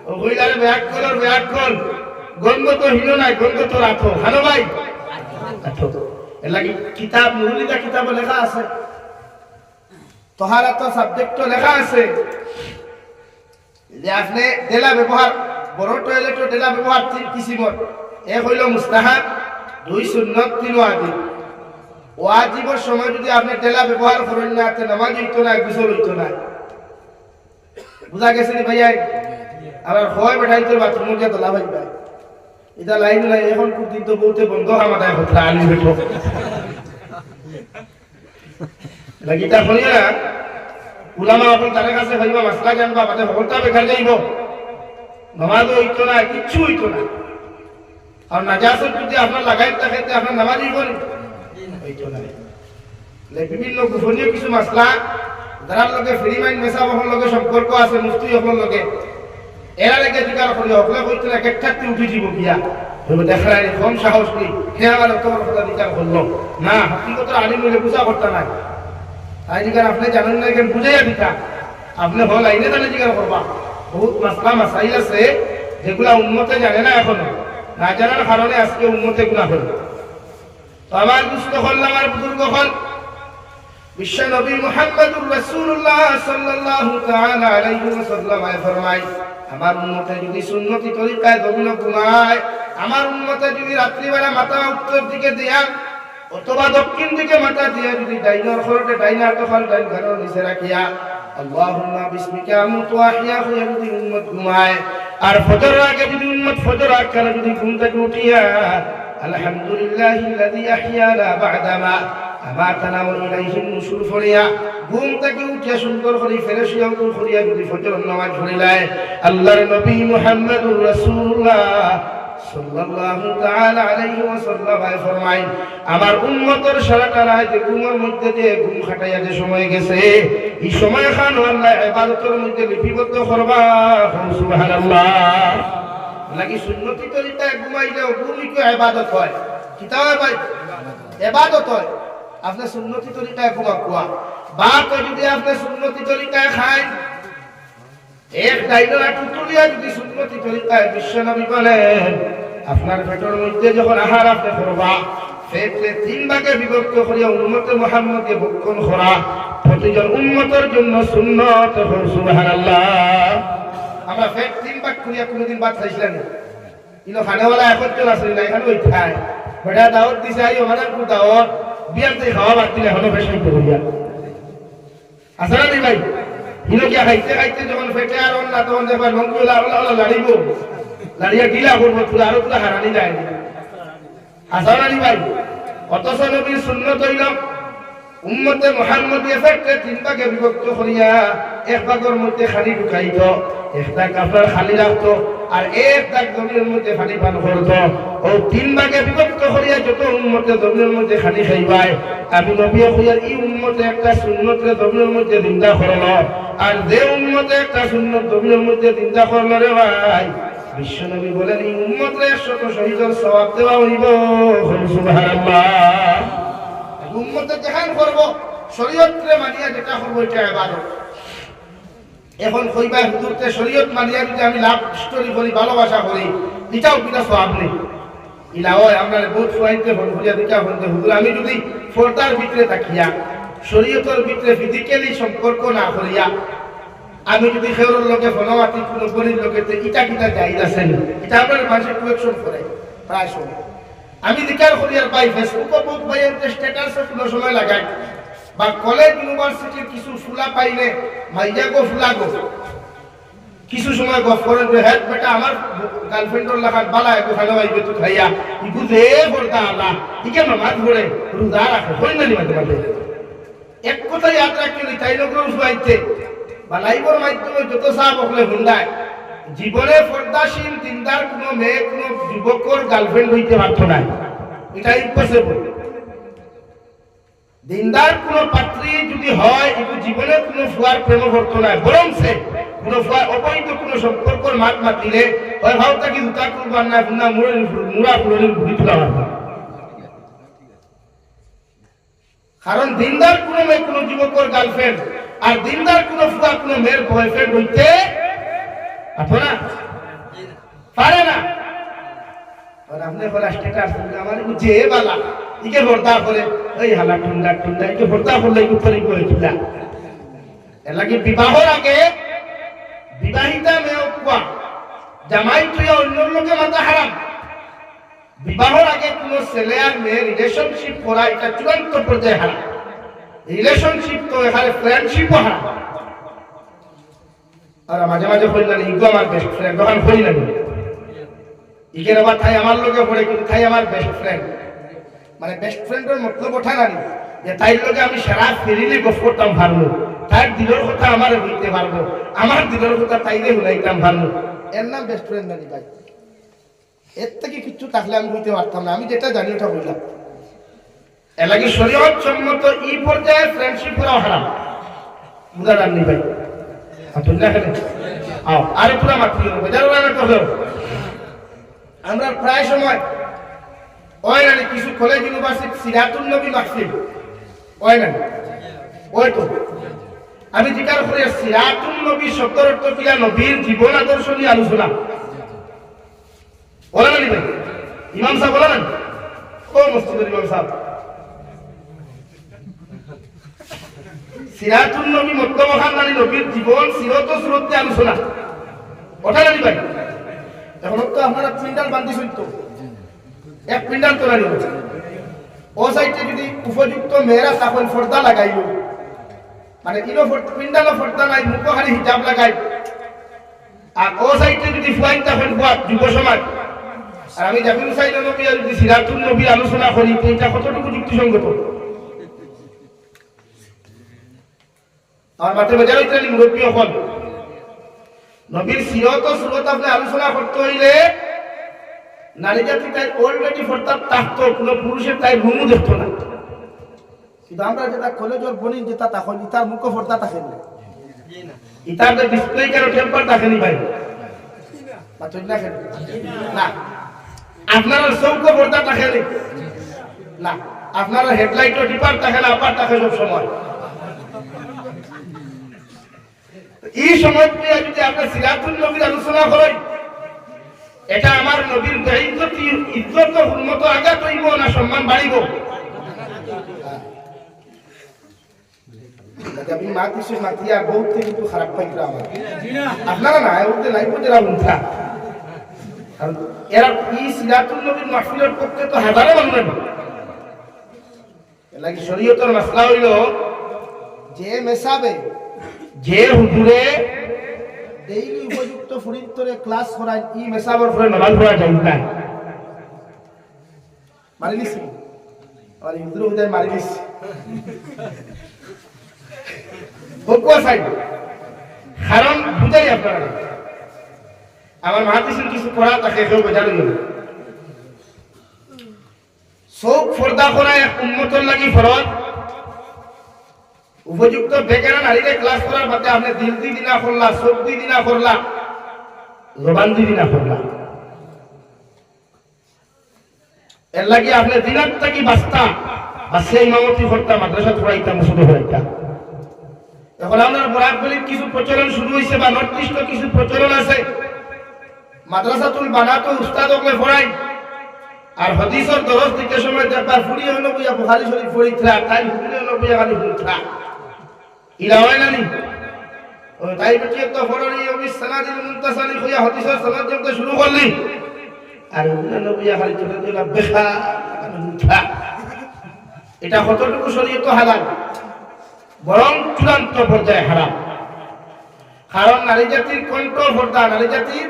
ও কইলারে ব্যাক কর গন্ধ তো হিলো নাই গন্ধ তো রাখো হ্যালো ভাই এর লাগি কিতাব নুরুলিদা কিতাবে লেখা আছে তোহারা তো সাবজেক্ট লেখা আছে যে আপনি ডেলা ব্যবহার বড় টয়লেটও ডেলা ব্যবহার 3 কিসিমর এক হইল মুস্তাহাব 2 সুন্নাত 3 ওয়াজিব ওয়াজিবের সময় যদি আপনি ডেলা ব্যবহার করেন না তে নামাজ হইতো না গোসল হইতো না বুঝা গেছে নি ভাইয়া আবার হয় বেঠাইতে বাথরুমে গিয়ে তোলা ভাই ভাই এটা লাইন নাই এখন কুদিন তো বলতে বন্ধ আমাদের কথা আলি বেঠো লাগিটা শুনিয়া না উলামা আপন তার কাছে হইবা মাসলা জানবা বাদে হলতা বেকার যাইব নামাজ হইতো না কিচ্ছু হইতো না আর নাজাসত যদি আপনার লাগাই থাকে আপনার নামাজ হইব হইতো না বিভিন্ন গোপনীয় কিছু মাসলা যারার লগে ফ্রি মাইন্ড মেসা হল লগে সম্পর্ক আছে মুফতি হল লগে এরা লেগে জিজ্ঞাসা করি হকলে কইতে না কেটটাতে উঠে যাব গিয়া তুমি দেখাই কম সাহস নেই হে আমার তোমার কথা বিচার করলো না হাকিকত আলিম মিলে বুঝা করতে না তাই জিজ্ঞাসা আপনি জানেন না কেন বুঝাইয়া দিতা আপনি হল আইনে জানে জিজ্ঞাসা করবা বহুত মাসলা মাসাইল আছে যেগুলা উন্মতে জানে না এখনো না জানার কারণে আজকে উন্মতে গুণা হল তো আমার দুস্থ হল আমার বুজুর্গ হল বিশ্ব নবী মুহাম্মদুর রাসূলুল্লাহ সাল্লাল্লাহু তাআলা আলাইহি ওয়াসাল্লাম ফরমায় আমার উম্মতে যদি সুন্নতি তরিকায় দবিন ঘুমায় আমার উম্মতে যদি রাত্রিবেলা মাথা উত্তর দিকে দিয়া অথবা দক্ষিণ দিকে মাথা দিয়া যদি ডাইনার খরতে ডাইনার তখন ডাইন ঘরের নিচে রাখিয়া আল্লাহুম্মা বিসমিকা আমুতু ওয়া আহইয়া হইয়া যদি উম্মত ঘুমায় আর ফজর আগে যদি উম্মত ফজর আগে যদি ঘুম থেকে উঠিয়া আলহামদুলিল্লাহিল্লাযী আহইয়ানা বা'দামা আমাতানা ওয়া ইলাইহিন নুশুর ফরিয়া ঘুম থেকে উঠে সুন্দর করে ফেরেশিয়া উঠে ফরিয়া যদি ফজর নামাজ পড়িলায় আল্লাহর নবী মুহাম্মদুর রাসূলুল্লাহ সাল্লাল্লাহু তাআলা আলাইহি ওয়াসাল্লাম ফরমায় আমার উম্মতের সারাটা রাত ঘুমের মধ্যে যে ঘুম খাটাইয়া যে সময় গেছে এই সময় খান আল্লাহ ইবাদতের মধ্যে লিপিবদ্ধ করবা সুবহানাল্লাহ লাগি সুন্নতি তরিকায় ঘুমাইলেও ঘুমই কি ইবাদত হয় কিতাবে ভাই ইবাদত হয় আপনি সুন্নতি তরিকায় ঘুমা বা তো যদি আপনি সুন্নতি তরিকায় খায় এক ডাইনার টুটুলিয়া যদি সুন্নতি তরিকায় বিশ্বনবী বলেন আপনার পেটের মধ্যে যখন আহার আপনি করবা পেটে 3 ভাগে বিভক্ত করিয়া উম্মতে মুহাম্মদকে ভক্ষণ করা প্রতিজন উম্মতের জন্য সুন্নত সুবহানাল্লাহ আমরা পেট 3 ভাগ করিয়া কোনদিন বাদ খাইছিলাম ইনো খানেওয়ালা একজন আছে না এখানে ওই খায় বড়া দাওয়াত দিছে আই ওখানে দাওয়াত বিয়াতে খাওয়া বাদ দিলে হলো বেশ করিয়া আসলে নি ভাই হিনোকিয়া খাইতে খাইতে যখন পেটে আর না তখন দেখবেন মঙ্গলা লাড়িব লাড়িয়া গিলা করবো তুলা আরো তুলা হারানি যায় আসলে নি ভাই অথচ নবীর সুন্নত হইল উম্মতে মুহাম্মদী এফেক্টে তিন ভাগে বিভক্ত করিয়া এক ভাগের মধ্যে খালি ঢুকাইত একটা কাপড় খালি রাখতো আর এক দাগ জমির মধ্যে খালি পান করতো ও তিন ভাগে বিভক্ত করিয়া যত উম্মতে জমির মধ্যে খালি খাইবাই আমি নবী কইয়ার এই উম্মতে একটা সুন্নতরে জমির মধ্যে জিন্দা করলো আর যে উম্মতে একটা সুন্নত জমির মধ্যে জিন্দা করলো রে ভাই বিশ্ব নবী বলেন এই উম্মতরে 100 শহীদের সওয়াব দেওয়া হইব সুবহানাল্লাহ উম্মতে যেখান করব শরীয়তরে মানিয়া যেটা করব এটা ইবাদত এখন কইবা হুজুরতে শরীয়ত মানিয়া যদি আমি লাভ স্টোরি করি ভালোবাসা করি এটাও কিনা সওয়াব নেই ইলা ওই আমরা বহুত ফুয়াইতে ফোন করিয়া দিকা বলতে হুজুর আমি যদি পর্দার ভিতরে থাকিয়া শরীয়তের ভিতরে ফিজিক্যালি সম্পর্ক না করিয়া আমি যদি খেউরের লোকে ফোনামাতি কোনো গরিব লোকেতে ইটা কিটা জায়েজ আছে না এটা আমরা মানুষের কোয়েকশন করে প্রায় সময় আমি দিকার করিয়ার পাই ফেসবুকে বহুত ভাইয়ের স্ট্যাটাসে কোনো সময় লাগাই বা কলেজ ইউনিভার্সিটির কিছু ফুলা পাইলে মাইজা গো ফুলা গো কিছু সময় গফ করেন যে হ্যাঁ বেটা আমার গার্লফ্রেন্ডর লাগার বালা একটু ভালো ভাইবে তো খাইয়া ইগু যে বলতা আল্লাহ ইকে নামাজ পড়ে রোজা রাখে হই না মাঝে মাঝে এক কথা ইয়াদ রাখি তাই লোকের শুয়াইতে বা লাইভের মাধ্যমে যত সাহাব হলে হুন্ডায় জীবনে পর্দাশীল দিনদার কোনো মেয়ে কোনো যুবকর গার্লফ্রেন্ড হইতে পারত না এটা ইম্পসিবল দিনদার কোনো পাত্রী যদি হয় একটু জীবনে কোনো ফুয়ার প্রেম করতো না বরং সে কোনো ফুয়ার অবৈধ কোনো সম্পর্কর মাত মাতিলে হয় ভাবতা কি জুতা করবার না না মুড়া ফুলের ঘুরি তোলা পারবে কারণ দিনদার কোনো মেয়ে কোনো যুবকর গার্লফ্রেন্ড আর দিনদার কোনো ফুয়া কোনো মেয়ের বয়ফ্রেন্ড হইতে আপনারা পারে না আর আপনি বলে স্ট্যাটাস আমার যে বালা ইকে ভর্তা করে ওই হালা ঠুন্ডা ঠুন্ডা ইকে ভর্তা করলে উপরে কইছিল এর লাগি বিবাহর আগে বিবাহিতা মেয়ে উপা জামাই তুই অন্য লোকে মাথা হারাম বিবাহর আগে কোন ছেলে আর মেয়ে রিলেশনশিপ করা এটা চূড়ান্ত পর্যায়ে হারাম রিলেশনশিপ তো এখানে ফ্রেন্ডশিপও হারাম আর মাঝে মাঝে কইলেন ইগো আমার বেস্ট ফ্রেন্ড তখন কইলেন ইকের আবার তাই আমার লোকে পড়ে কিন্তু তাই আমার বেস্ট ফ্রেন্ড মানে বেস্ট ফ্রেন্ডের মতলব ওঠা না যে তাই লোকে আমি সারা ফেরিলে গফ করতাম ভালো তার দিলের কথা আমার হইতে পারবো আমার দিলের কথা তাইলে হুনাইতাম ভালো এর নাম বেস্ট ফ্রেন্ড নানি ভাই এর থেকে কিছু থাকলে আমি হইতে পারতাম না আমি যেটা জানি ওটা বললাম এর লাগে শরীয়ত সম্মত এই পর্যায়ে ফ্রেন্ডশিপ করা হারাম বুঝালাম নি ভাই আর পুরা মাতৃ আমরা প্রায় সময় ওই না কিছু কলেজ ইউনিভার্সিটি সিরাতুল নবী মাহফিল ওই না ওই তো আমি জিজ্ঞাসা করি সিরাতুল নবী শব্দের অর্থ কিনা নবীর জীবন আদর্শ নিয়ে আলোচনা বলেন না ভাই ইমাম সাহেব বলেন ও মসজিদের ইমাম সাহেব সিরাতুল নবী মধ্যমহান নারী নবীর জীবন সিরত সুরতে আলোচনা ওটা নানি ভাই এখন তো আপনারা পিন্ডাল বান্ধি সইতো এক পিন্ডাল তো নানি ও সাইডে যদি উপযুক্ত মেয়েরা তখন পর্দা লাগাইল মানে ইনো পিন্ডালও পর্দা নাই মুখ খালি হিজাব লাগাই আর ও সাইডে যদি ফুয়াইন তখন যুব সমাজ আর আমি জাবির হুসাইন নবী আর যদি সিরাতুল নবীর আলোচনা করি তো এটা কতটুকু যুক্তিসঙ্গত আর মাঠে বাজার হইতে মুরব্বী হল নবীর সিরত ও সুরত আপনি আলোচনা করতে হইলে নারী জাতি তাই অলরেডি ফর্তার থাকতো কোনো পুরুষের তাই রুমও দেখতো না কিন্তু আমরা যেটা কলেজের বনি যেটা তখন ইতার মুখ ফর্তা থাকেন না ইতার ডিসপ্লে কেন টেম্পার থাকেনি ভাই না আপনার চৌক ফর্তা থাকেনি না আপনার হেডলাইটও ডিপার থাকে না আপার থাকে সব সময় এই সময় যদি আপনার সিরাতুল নবীর আলোচনা করেন এটা আমার নবীর ইজ্জত উন্নত আঘাত হইব না সম্মান বাড়িব আমি মাতিছি মাতিয়া বহুত কিন্তু খারাপ পাইছিলাম আমার আপনারা না ওদের লাইফ যারা উঠা কারণ এরা এই সিরাতুল নবীর মাহফিলের পক্ষে তো হাজারো মানুষ লাগি শরীয়তের মাসলা হইল যে মেসাবে যে হুজুরে ডেইলি উপযুক্ত ফরিদতরে ক্লাস করায় ই মেসাবর পরে নামাজ পড়া যায় না মারি নিছি আর হুজুর হুদায় মারি নিছি কোকো সাইড কারণ বুঝাই আপনারা আমার মাহাদিসের কিছু পড়া তাকে কেউ বোঝানো যাবে সব পর্দা করা এক উম্মতের লাগি ফরজ উপযুক্ত বেকারা নারীরে ক্লাস করার বাদে আপনি দিল দি না করলা চোখ দি না করলা জবান দি না করলা এর লাগি আপনি দিনাত থাকি বাস্তা বা সেই ইমামতি করতা মাদ্রাসা পড়াইতা মসজিদে পড়াইতা এখন আপনার বরাবরই কিছু প্রচলন শুরু হয়েছে বা নর্থ ইস্ট কিছু প্রচলন আছে মাদ্রাসাতুল বানাতো উস্তাদ ওকে পড়াই আর হাদিসের দরস দিতে সময় দেখবা ফুড়ি হলো বুয়া বুখারী শরীফ পড়িতরা তাই ফুড়ি হলো বুয়া খালি পড়িতরা ইলা হয় না নি ও তাই বিটিয়ে তো ফরনি ওই সনাদিল মুনতাসালি হইয়া হাদিসের সনদ জমতে শুরু করলি আর হলো বুয়া খালি চলে দিলা বেখা মুঠা এটা কতটুকু শরীয়ত হালাল বরং চূড়ান্ত পর্যায়ে হারাম কারণ নারী জাতির কণ্ঠ পর্দা নারী জাতির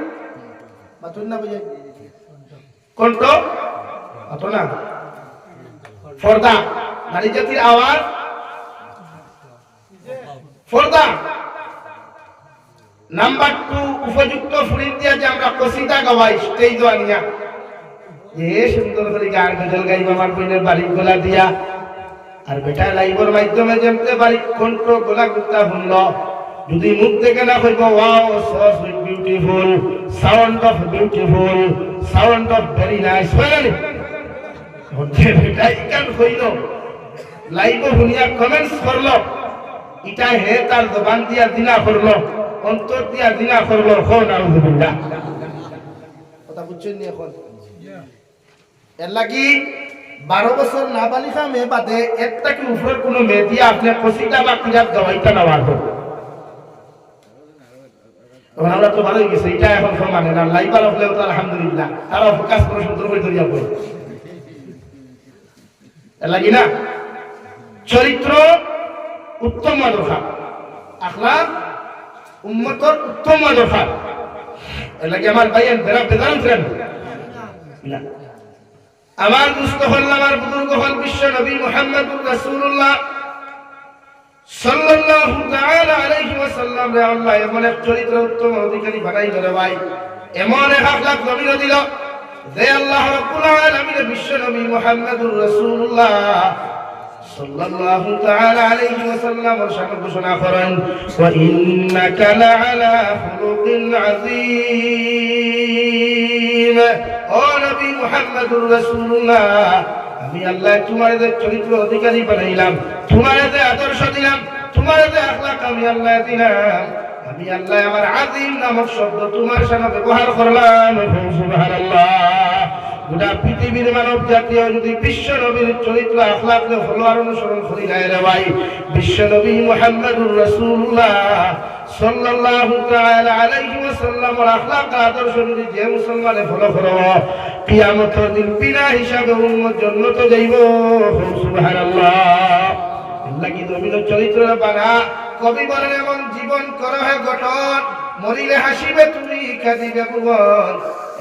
বাতুন না বুঝাই কণ্ঠ অত না পর্দা নারী জাতির আওয়াজ পর্দা নাম্বার 2 উপযুক্ত ফুরিন দিয়া যে আমরা কসিদা গাওয়াই স্টেজ আনিয়া যে সুন্দর করে গান গজল গাইব আমার বইনের বাড়ি গলা দিয়া আর বেটা লাইভের মাধ্যমে যেমতে বাড়ি কণ্ঠ গলা গুতা শুনল যদি মুখ থেকে না কইব wow so sweet beautiful sound of beautiful sound of very nice হয়নি ওতে বেটা ইকান কইল লাইভ শুনিয়া কমেন্টস করলো এটা হে তার জবান দিয়া দিনা করলো অন্তর দিয়া দিনা করলো হো নাউযুবিল্লাহ কথা বুঝছেন নি এখন এর লাগি 12 বছর নাবালিকা মেয়ে বাদে একটা কি উপরে কোনো মেয়ে দিয়া আপনি কসিদা বা কিরাত গাওয়াইতা না পারবো তখন আমরা তো ভালোই গেছে এটা এখন মানে না লাইবার হলেও তো আলহামদুলিল্লাহ তারা ফোকাস করে সুন্দর করে ধরিয়া পড়ে এর লাগি না চরিত্র উত্তম মাদরসা আখলাক উম্মতের উত্তম মাদরসা এর লাগি আমার ভাইয়ের বেদান ফ্রেন্ড না আমার দুস্থ হল আমার বুজুর্গ হল বিশ্ব নবী মুহাম্মদুর রাসূলুল্লাহ সাল্লাল্লাহু তাআলা আলাইহি ওয়াসাল্লাম রে আল্লাহ এমন এক চরিত্র উত্তম অধিকারী বানাই দিল ভাই এমন এক আখলাক জমিন দিল যে আল্লাহ রাব্বুল আলামিন বিশ্ব নবী মুহাম্মদুর রাসূলুল্লাহ সাল্লাল্লাহু তাআলা আলাইহি ওয়াসাল্লাম শান ঘোষণা করেন ওয়া ইন্নাকা লাআলা খুলুকিন আযীম ও নবী মুহাম্মদুর রাসূলুল্লাহ আমি আল্লাহ তোমার যে চরিত্র অধিকারী বানাইলাম তোমার যে আদর্শ দিলাম তোমার যে আখলাক আমি আল্লাহ দিলাম আমি আল্লাহ আমার আযীম নামক শব্দ তোমার সামনে ব্যবহার করলাম সুবহানাল্লাহ গোটা পৃথিবীর মানব জাতীয় যদি বিশ্ব নবীর চরিত্র আখলাক ফলো আর অনুসরণ করি না রে ভাই বিশ্ব নবী মুহাম্মদুর রাসূলুল্লাহ সাল্লাল্লাহু তাআলা আলাইহি ওয়াসাল্লামের আখলাক আদর্শ যদি যে মুসলমানে ফলো করো কিয়ামতের দিন বিনা হিসাবে উম্মত জান্নাতে যাইব সুবহানাল্লাহ লাগি নবীর চরিত্র বানা কবি বলেন এমন জীবন করো হে গঠন মরিলে হাসিবে তুমি কাঁদিবে ভুবন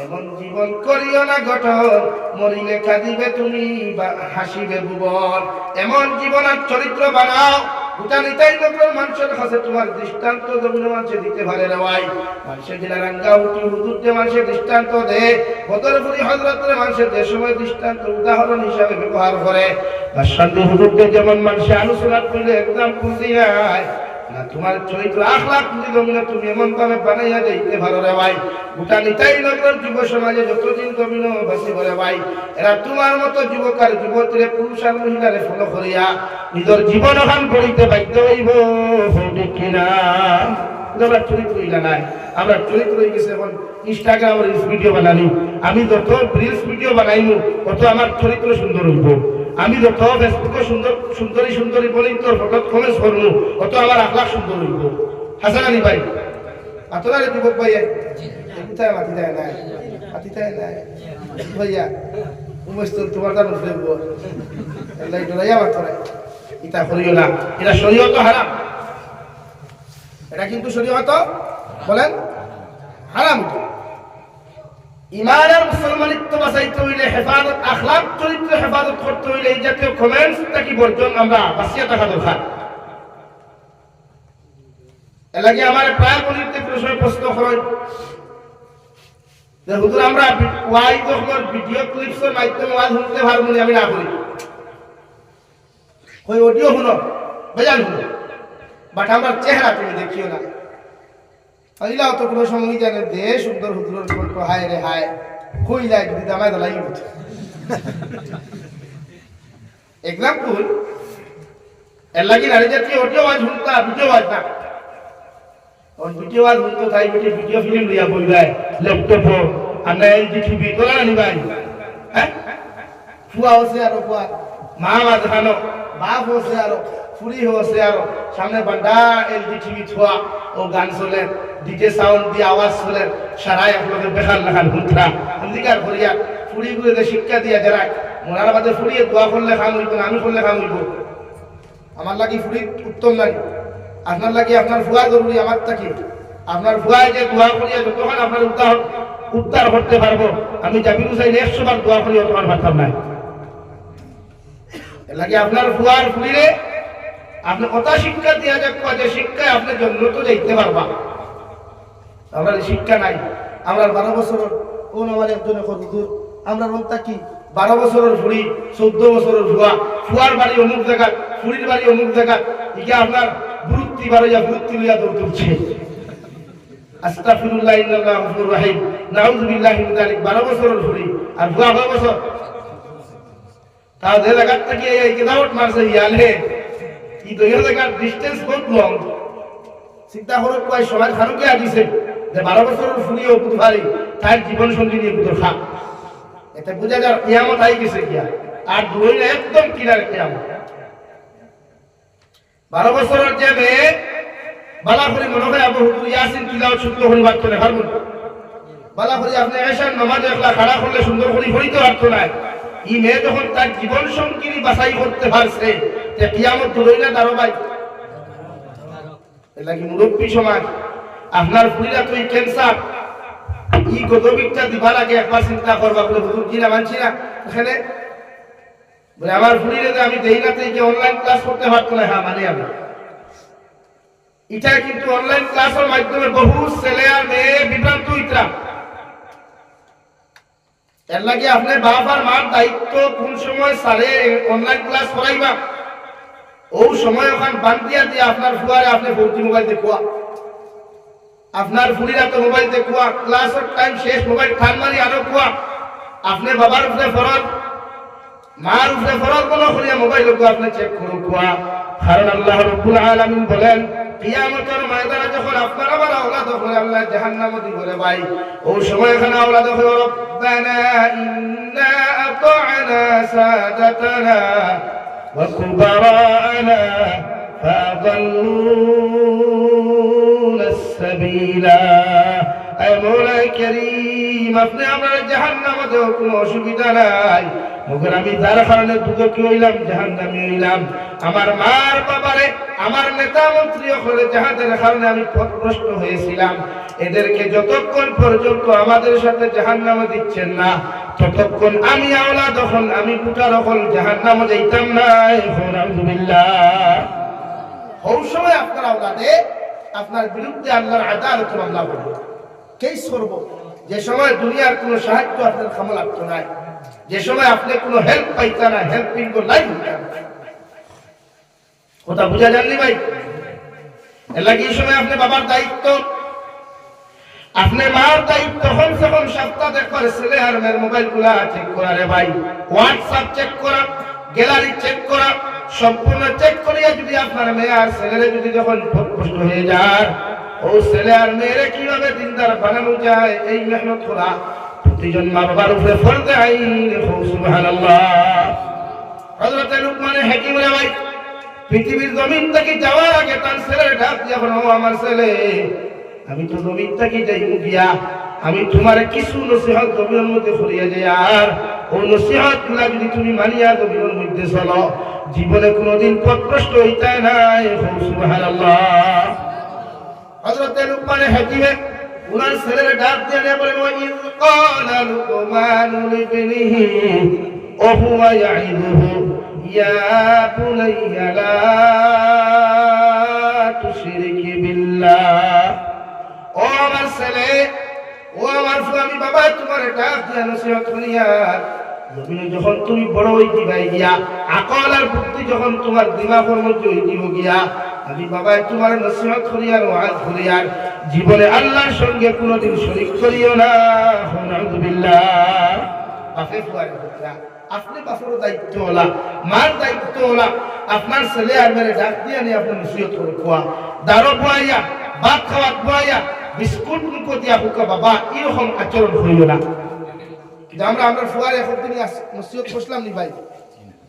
এমন জীবন করিও না গঠন মরিলে কাঁদিবে তুমি হাসিবে ভুবন এমন জীবন আর চরিত্র বানাও গোটা নিতাই নগর মানুষের কাছে তোমার দৃষ্টান্ত জমিন মানুষে দিতে পারে রে ভাই মানুষের জেলা রাঙ্গা উঠি হুজুরতে মানুষের দৃষ্টান্ত দে বদরপুরি হযরতের মানুষের যে সময় দৃষ্টান্ত উদাহরণ হিসাবে ব্যবহার করে বাদশাহী হুজুরকে যেমন মানুষে আলোচনা করলে একদম খুঁজি নাই না তোমার চরিত্র আখলাক যদি জমিনে তুমি এমন ভাবে বানাইয়া যাইতে পারো রে ভাই গোটা নিতাই নগর যুব সমাজে যতদিন জমিন বাসি করে ভাই এরা তোমার মতো যুবক আর যুবতীরে পুরুষ আর মহিলারে ফলো করিয়া নিজের জীবন ওখান করিতে বাধ্য হইব ঠিক কিনা আমরা চরিত্র ইলা নাই আমরা চরিত্র হয়ে গেছে এখন ইনস্টাগ্রাম রিলস ভিডিও বানানি আমি যত রিলস ভিডিও বানাইমু তত আমার চরিত্র সুন্দর হইব আমি যত ফেসবুকে সুন্দরী সুন্দরী বলি তোর ফটো কমেন্টস করবো অত আমার আখলাক সুন্দর হইব হাসান আলী ভাই আপনারা যুবক ভাই কোথায় মাতি দেয় নাই মাতি দেয় নাই ভাইয়া তোমার কারণ আল্লাহ ডরাইয়া বাত করে এটা করিও না, এটা শরীয়ত হারাম, এটা কিন্তু শরীয়ত বলেন হারাম। ইমান আর মুসলমানিত্ব বাঁচাইতে হইলে হেফাজত, আখলাক চরিত্র হেফাজত করতে হইলে এই জাতীয় কমেন্টসটা কি বর্জন আমরা বাঁচিয়ে থাকা দরকার। এর লাগে আমার প্রায় বলিতে প্রশ্ন করেন যে হুজুর আমরা ওয়াইজ যখন ভিডিও ক্লিপসের মাধ্যমে ওয়াজ শুনতে পারবো না, আমি না করি ওই অডিও শুনো বেজান শুনো, বাট আমার চেহারা তুমি দেখিও না। আইলাও তো কোনো সময় জানে দে সুন্দর হুজুরের কণ্ঠ হায় রে হায় কই যায় যদি দামায় দলাই উঠে এক্সাম্পল। এর লাগে নারী জাতীয় অডিও ওয়াজ শুনতা ভিডিও ওয়াজ না, ভিডিও ওয়াজ শুনতো তাই বেটি ভিডিও ফিল্ম লিয়া বই যায় ল্যাপটপ আমরা এলজি টিভি তোলা নি ভাই, হ্যাঁ ফুয়া হচ্ছে আরো ফুয়া মা মাঝখানো বাপ হচ্ছে আরো ফুরি হচ্ছে আরো সামনে বান্ডা এলজি টিভি ছোয়া ও গান চলে ডিজে সাউন্ড দিয়ে আওয়াজ চলে সারাই আপনাদের বেকার লাগান হুঁতরা অধিকার করিয়া ফুরি গুলোতে শিক্ষা দিয়া যারা মোনার বাদে ফুরিয়ে দোয়া করলে খাম হইব না, আমি করলে খাম হইব। আমার লাগি ফুরি উত্তম লাগে, আপনার লাগি আপনার ফুয়া জরুরি, আমার থাকি আপনার ফুয়ায় যে দোয়া করিয়া যতক্ষণ আপনার উদ্ধার করতে পারবো, আমি জামির হুসাইন 100 বার দোয়া করিয়া তোমার পারতাম না। এর লাগে আপনার ফুয়ার ফুরিরে আপনি কথা শিক্ষা দিয়া যাক, যে শিক্ষায় আপনি জন্নত যাইতে পারবা। আমরা শিক্ষা নাই, আমরা 12 বছর কোন আমার একজনে হুজুর আমরা রন্তা কি 12 বছরের ফুরি 14 বছরের ফুয়া, ফুয়ার বাড়ি অমুক জায়গা, ফুরির বাড়ি অমুক জায়গা, ইকে আপনার গুরুত্বি বাড়িয়া গুরুত্বি লইয়া দৌড় তুলছে। আস্তাগফিরুল্লাহ ইন্নাল্লাহু গফুরুর রহিম, নাউযু বিল্লাহি মিন যালিক। 12 বছরের ফুরি আর ফুয়া 12 বছর, তাও যে জায়গা থেকে এই কিদাউট মারছে ইয়ালে কি দুই জায়গার ডিসটেন্স বহুত লং। চিন্তা করো কয় সবাই খানুকে আদিছে যে 12 বছরের ফুরিও বুধবারি তার জীবন সঙ্গী নিয়ে বুধর খা, এতে বুঝা যায় কিয়ামত আই গেছে গিয়া, আর দুই না একদম কিনারে কিয়ামত। 12 বছরের যে মেয়ে বালা করে মনে হয় আবু হুজুর ইয়াসিন তিলাওয়াত শুদ্ধ করে পারতো না, পারবো বালা করে আপনি এশার নামাজ একলা খাড়া করলে সুন্দর করে পড়িতে পারতো না। এই মেয়ে যখন তার জীবন সঙ্গী বাছাই করতে পারছে যে কিয়ামত দূরই না দাঁড়ো ভাই। এর লাগি মুরব্বী সমাজ আপনার ফুলিরা তো এই ক্যান্সার এই গদবিকটা দিবার আগে একবার চিন্তা করবা, বলে হুজুর কি না মানছি না এখানে বলে আমার ফুলিরে যে আমি দেই না থেকে অনলাইন ক্লাস করতে পারতো না, হ্যাঁ মানে আমি এটা কিন্তু অনলাইন ক্লাসের মাধ্যমে বহু ছেলে আর মেয়ে বিভ্রান্ত হইতরা। এর লাগে আপনি বাপ আর মার দায়িত্ব কোন সময় সারে অনলাইন ক্লাস করাইবা, ও সময় ওখান বান্দিয়া দিয়ে আপনার ফুয়ারে আপনি ভর্তি মোবাইল দেখুয়া, আপনার ফুলিরা তো মোবাইল দেখুয়া, ক্লাসের টাইম শেষ মোবাইল ঠান মারি আরো কুয়া, আপনি বাবার উপরে ফরজ মার উপরে ফরজ বলো করিয়া মোবাইল আপনি চেক করো কুয়া। কারণ আল্লাহ রাব্বুল আলামিন বলেন কিয়ামতের ময়দানে যখন আপনার আবার আওলাদ হবে আল্লাহ জাহান্নামে বলে ভাই, ও সময় এখানে আওলাদ হবে রব্বানা ইন্না আতা'না সাদাতানা ওয়া কুবারানা ফাআদাল্লুনা আস-সাবিলা। আয় মওলা কারীম আপনি আমার জাহান্নামে দেও, কোনো অসুবিধা নাই, মগর আমি যার কারণে দুঃখী হইলাম জাহান্নামী হইলাম, আমার মার বাবারে আমার নেতা মন্ত্রী হলে যাহাদের কারণে আমি পথভ্রষ্ট হয়েছিলাম, এদেরকে যতক্ষণ পর্যন্ত আমাদের সাথে জাহান্নামে দিচ্ছেন না ততক্ষণ আমি আওলাদ হল আমি পুটা রকল জাহান্নামে যাইতাম না। আলহামদুলিল্লাহ ওই সময় আপনার আওলাদে আপনার বিরুদ্ধে আল্লাহর আদালত মামলা করবে, কেস করব, যে সময় দুনিয়ার কোনো সাহায্য আপনার কামে লাগতো না, যে সময় আপনি কোনো হেল্প পাইতা না, হেল্পিং তো লাইফ কথা বুঝা যাননি ভাই। এর লাগে এই সময় আপনি বাবার দায়িত্ব, আপনি মার দায়িত্ব তখন যখন সপ্তাহ করে ছেলে আর মেয়ের মোবাইল গুলা চেক করা রে ভাই, হোয়াটসঅ্যাপ চেক করা, গ্যালারি চেক করা, সম্পূর্ণ চেক করিয়া যদি আপনার মেয়ে আর ছেলেরে যদি যখন কষ্ট হয়ে যায়, ও ছেলে আর মেয়েরে কিভাবে দিনদার বানানো যায় এই মেহনত করা প্রতিজন মা বাবার উপরে ফরজে আইন। সুবহানাল্লাহ। হযরত লুকমানের হাকিম রে ভাই পৃথিবীর জমিন থেকে যাওয়ার আগে তার ছেলের ডাক দিয়ে বলো আমার ছেলে আমি তো জমিন থেকে যাই গিয়া আমি তোমার কিছু নসিহত জমিনের মধ্যে করিয়া যাই, আর ওই নসিহত গুলা যদি তুমি মানিয়া জমিনের মধ্যে চলো জীবনে কোনোদিন পথভ্রষ্ট হইতে নাই। সুবহানাল্লাহ। হযরত লুকমান হাকিমে উনার ছেলের ডাক দিয়ে বলেন, ওয়াইয ক্বালা লুকমানু লিবনিহি ওয়া হুয়া ইয়াইদুহু ইয়া বুনাইয়া লা তুশরিক বিল্লাহ। ও আমার ছেলে, ও আমার আমি বাবা তোমার ডাক দিয়ে নসিহত করিয়া জমিনে যখন তুমি বড় হইতে যাই গিয়া আকল আর বুদ্ধি যখন তোমার দিমাগের মধ্যে হইতে গিয়া আমি বাবা তোমার নসিহত করিয়া ওয়াজ করিয়া জীবনে আল্লাহর সঙ্গে কোনোদিন শরীক করিও না। আলহামদুলিল্লাহ। বাপে ফুয়ার কথা আপনি বাপের দায়িত্বওয়ালা, মার দায়িত্বওয়ালা, আপনার ছেলে আর মেরে ডাক দিয়ে নিয়ে আপনার নসিহত করে খোয়া, দারো বয়াইয়া ভাত খাওয়াত বয়াইয়া বিস্কুট মুখো দিয়া হুকা বাবা এরকম আচরণ হইল না। কিন্তু আমরা ফুয়ার এখন তিনি নসিহত করলাম নি ভাই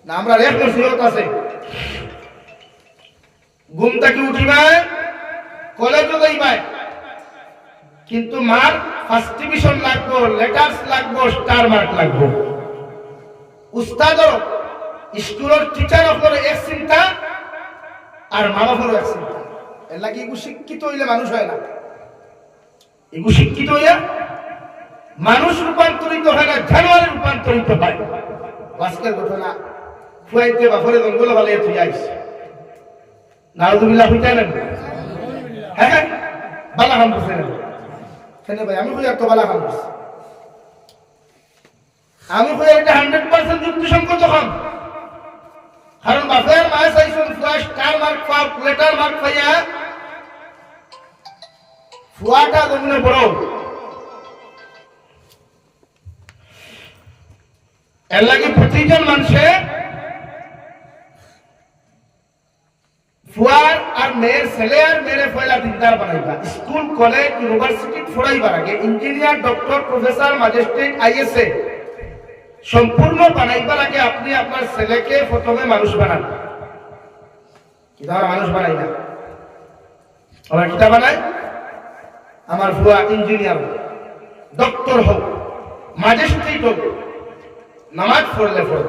না, আমরা এক নসিহত আছে ঘুম থেকে উঠিবাই কলেজও যাইবাই, কিন্তু মার ফার্স্ট ডিভিশন লাগবো, লেটার্স লাগবো, স্টার মার্ক লাগবো। উস্তাদও স্কুলের টিচার হলো এক চিন্তা আর মা বাবারও এক চিন্তা। এর লাগে এগু শিক্ষিত হইলে মানুষ হয় না, এগু শিক্ষিত হইয়া মানুষ রূপান্তরিত হয় না, জানোয়ারে রূপান্তরিত হয়। আজকের ঘটনা ফুয়াইতে বাপরে জঙ্গল ভালে তুই আইস নাউযুবিল্লাহ হইতে না। হ্যাঁ বালা হাম করছে না কেন ভাই? আমি কই তো বালা হাম করছি, আমি কই এটা 100% যুক্তিসঙ্গত কাম। কারণ বাপের মায়ে চাইছেন ফুয়া স্টার মার্ক পাও, লেটার মার্ক পাইয়া ফুয়াটা জমিনে বড়। এর লাগে প্রতিজন মানুষে ফুয়ার আর মেয়ের ছেলে আর মেয়েরে পয়লা দিনদার বানাইবা। স্কুল কলেজ ইউনিভার্সিটি পড়াইবার আগে engineer, doctor, professor, magistrate, ISA সম্পূর্ণ বানাইবার আগে আপনি আপনার ছেলেকে প্রথমে মানুষ বানান। কিতা মানুষ বানাই না, আমরা কিতা বানাই? আমার ফুয়া ইঞ্জিনিয়ার হোক, ডক্টর হোক, ম্যাজিস্ট্রেট হোক, নামাজ পড়লে পড়ে